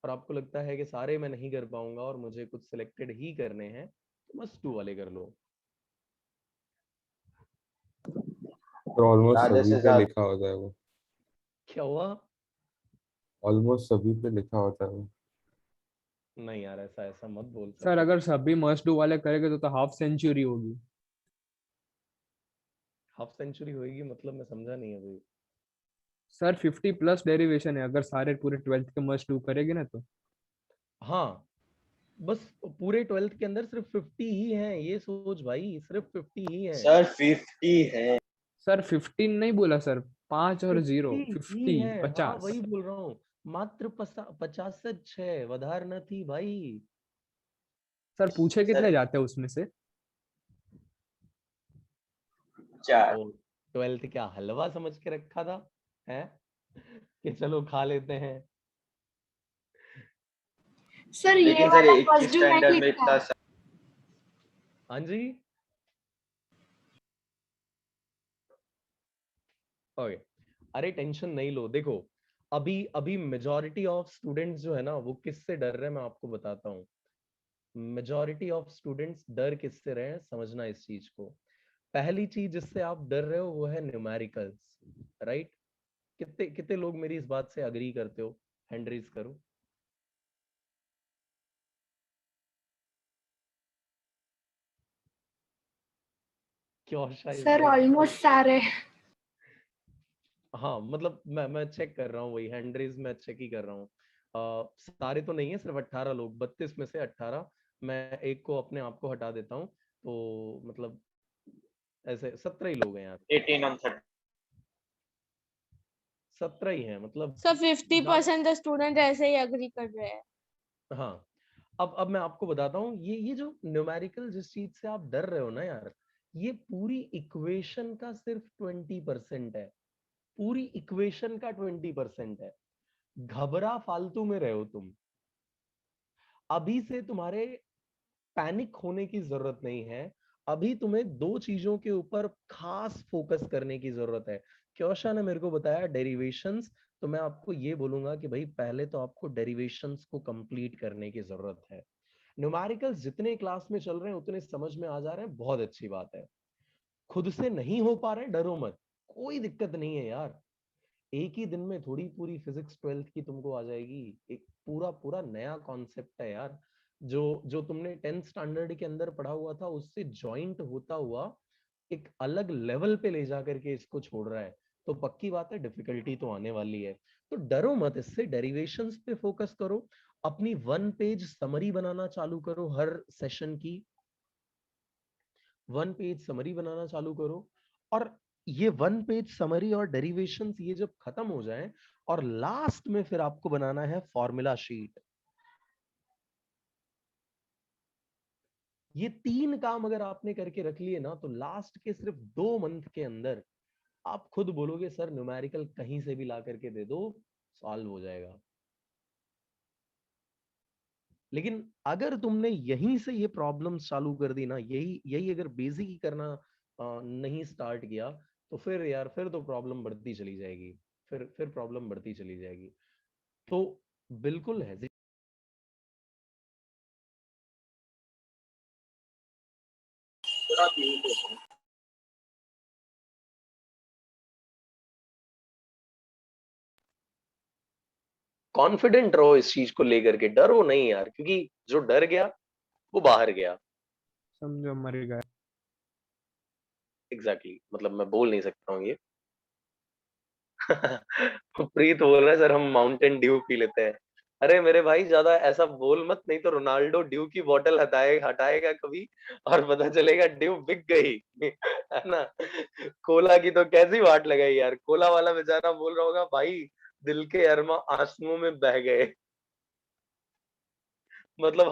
और आपको लगता है कि सारे मैं नहीं कर पाऊंगा और मुझे कुछ सिलेक्टेड ही करने हैं, तो मस्ट डू वाले कर लो। तो ऑलमोस्ट राजा सभी से पे ज्यादा लिखा होता है वो, क्या हुआ? ऑलमोस्ट सभी पे लिखा होता है वो। नहीं यार, ऐसा ऐसा मत बोल सर सर। अगर सभी मस्ट डू वाले करेंगे तो हाफ सेंचुरी होगी। हाफ सेंचुरी होगी मतलब मैं समझा नहीं अभी। सर 50 प्लस डेरिवेशन है, अगर सारे पूरे 12th के मस्ट डू करेंगे ना तो। हाँ, बस पूरे 12th के अंदर सिर्फ 50 ही हैं, ये सोच भाई, सिर्फ 50 ही हैं। सर 50 है। सर 15 नहीं बोला सर, 5 और 0, 50 ही 50, है, हाँ 50। वही बोल रहा हूँ। मात्र 50 है, वधार न थी भाई। सर पूछे सर कितने जाते हैं उसमें से? 4। तो 12th क्या हलवा समझ के रखा था है कि चलो खा लेते हैं। सर ये लेकिन सर वाला 21 मस्ट डू नहीं स्टैंडर्ड में लिखा इतना है। हाँ जी, ओके। अरे टेंशन नहीं लो, देखो अभी अभी मेजॉरिटी ऑफ स्टूडेंट्स जो है ना वो किससे डर रहे हैं मैं आपको बताता हूँ। मेजॉरिटी ऑफ स्टूडेंट्स डर किससे रहे हैं, समझना इस चीज को। पहली चीज जिससे आप डर रहे हो वो है न्यूमेरिकल्स, राइट? कितने कितने लोग मेरी इस बात से अग्री करते हो? हैंड रेज करो। क्यों सर ऑलमोस्ट सारे। हाँ मतलब मैं चेक कर रहा हूँ, वही हैंड रेज मैं चेक ही कर रहा हूँ। सारे तो नहीं है, सिर्फ 18 लोग, 32 में से 18। मैं एक को अपने आप को हटा देता हूँ, तो मतलब ऐसे 17 ही लोग हैं यार, 18 on 30। 17 ही हैं मतलब। सर 50% तो स्टूडेंट ऐसे ही अग्री कर रहे हैं। हाँ, अब मैं आपको बताता हूँ, ये जो न्यूमेरिकल जिस चीज से आप डर रहे हो ना यार, ये पूरी इक्वेशन का सिर्फ 20% है। पूरी इक्वेशन का 20% है। घबरा फालतू में रहे हो तुम। अभी से तुम्हारे पैनिक होने की जरूरत नहीं है। अभी तुम्हें दो चीजों के ऊपर खास फोकस करने की जरूरत है। क्योशा ने मेरे को बताया डेरिवेशंस, तो मैं आपको ये बोलूंगा कि भाई पहले तो आपको डेरिवेशंस को कंप्लीट करने की जरूरत है। न्यूमेरिकल्स जितने क्लास में चल रहे हैं उतने समझ में आ जा रहे हैं, बहुत अच्छी बात है। खुद से नहीं हो पा रहे हैं, डरो मत, कोई दिक्कत नहीं है यार। एक ही दिन में थोड़ी पूरी फिजिक्स 12th की तुमको आ जाएगी। एक पूरा पूरा नया कॉन्सेप्ट है यार, जो जो तुमने 10th स्टैंडर्ड के अंदर पढ़ा हुआ था उससे जॉइंट होता हुआ एक अलग लेवल पे ले जा करके इसको छोड़ रहा है। तो पक्की बात है डिफिकल्टी तो आने वाली है। तो डरो मत इससे, डेरिवेशंस पे फोकस करो। अपनी 1 पेज समरी बनाना चालू करो, हर सेशन की 1 पेज समरी बनाना चालू करो। और ये 1 पेज समरी और डेरिवेशंस ये जब खत्म हो जाए, और लास्ट में फिर आपको बनाना है फॉर्मूला शीट। ये 3 काम अगर आपने करके रख लिए ना, तो लास्ट के सिर्फ 2 मंथ के अंदर आप खुद बोलोगे सर न्यूमेरिकल कहीं से भी ला करके दे दो, सॉल्व हो जाएगा। लेकिन अगर तुमने यहीं से ये प्रॉब्लम्स चालू कर दी ना, यही यही अगर बेसिक ही करना नहीं स्टार्ट किया, तो फिर यार फिर तो प्रॉब्लम बढ़ती चली जाएगी। फिर प्रॉब्लम बढ़ती चली जाएगी। तो बिल्कुल है। कॉन्फिडेंट रहो इस चीज को लेकर के, डरो नहीं यार, क्योंकि जो डर गया वो बाहर गया। समझो मर गए। एग्जैक्टली मतलब मैं बोल नहीं सकता हूँ ये। प्रीत बोल रहा है सर हम माउंटेन ड्यू पी लेते हैं। अरे मेरे भाई ज्यादा ऐसा बोल मत, नहीं तो रोनाल्डो ड्यू की बोतल हटाएगा कभी, और पता चलेगा ड्यू बिक गई। है ना? कोला की तो कैसी वाट लगाई यार, कोला वाला बेचारा बोल रहा होगा भाई दिल के अरमा आंसुओं में बह गए। मतलब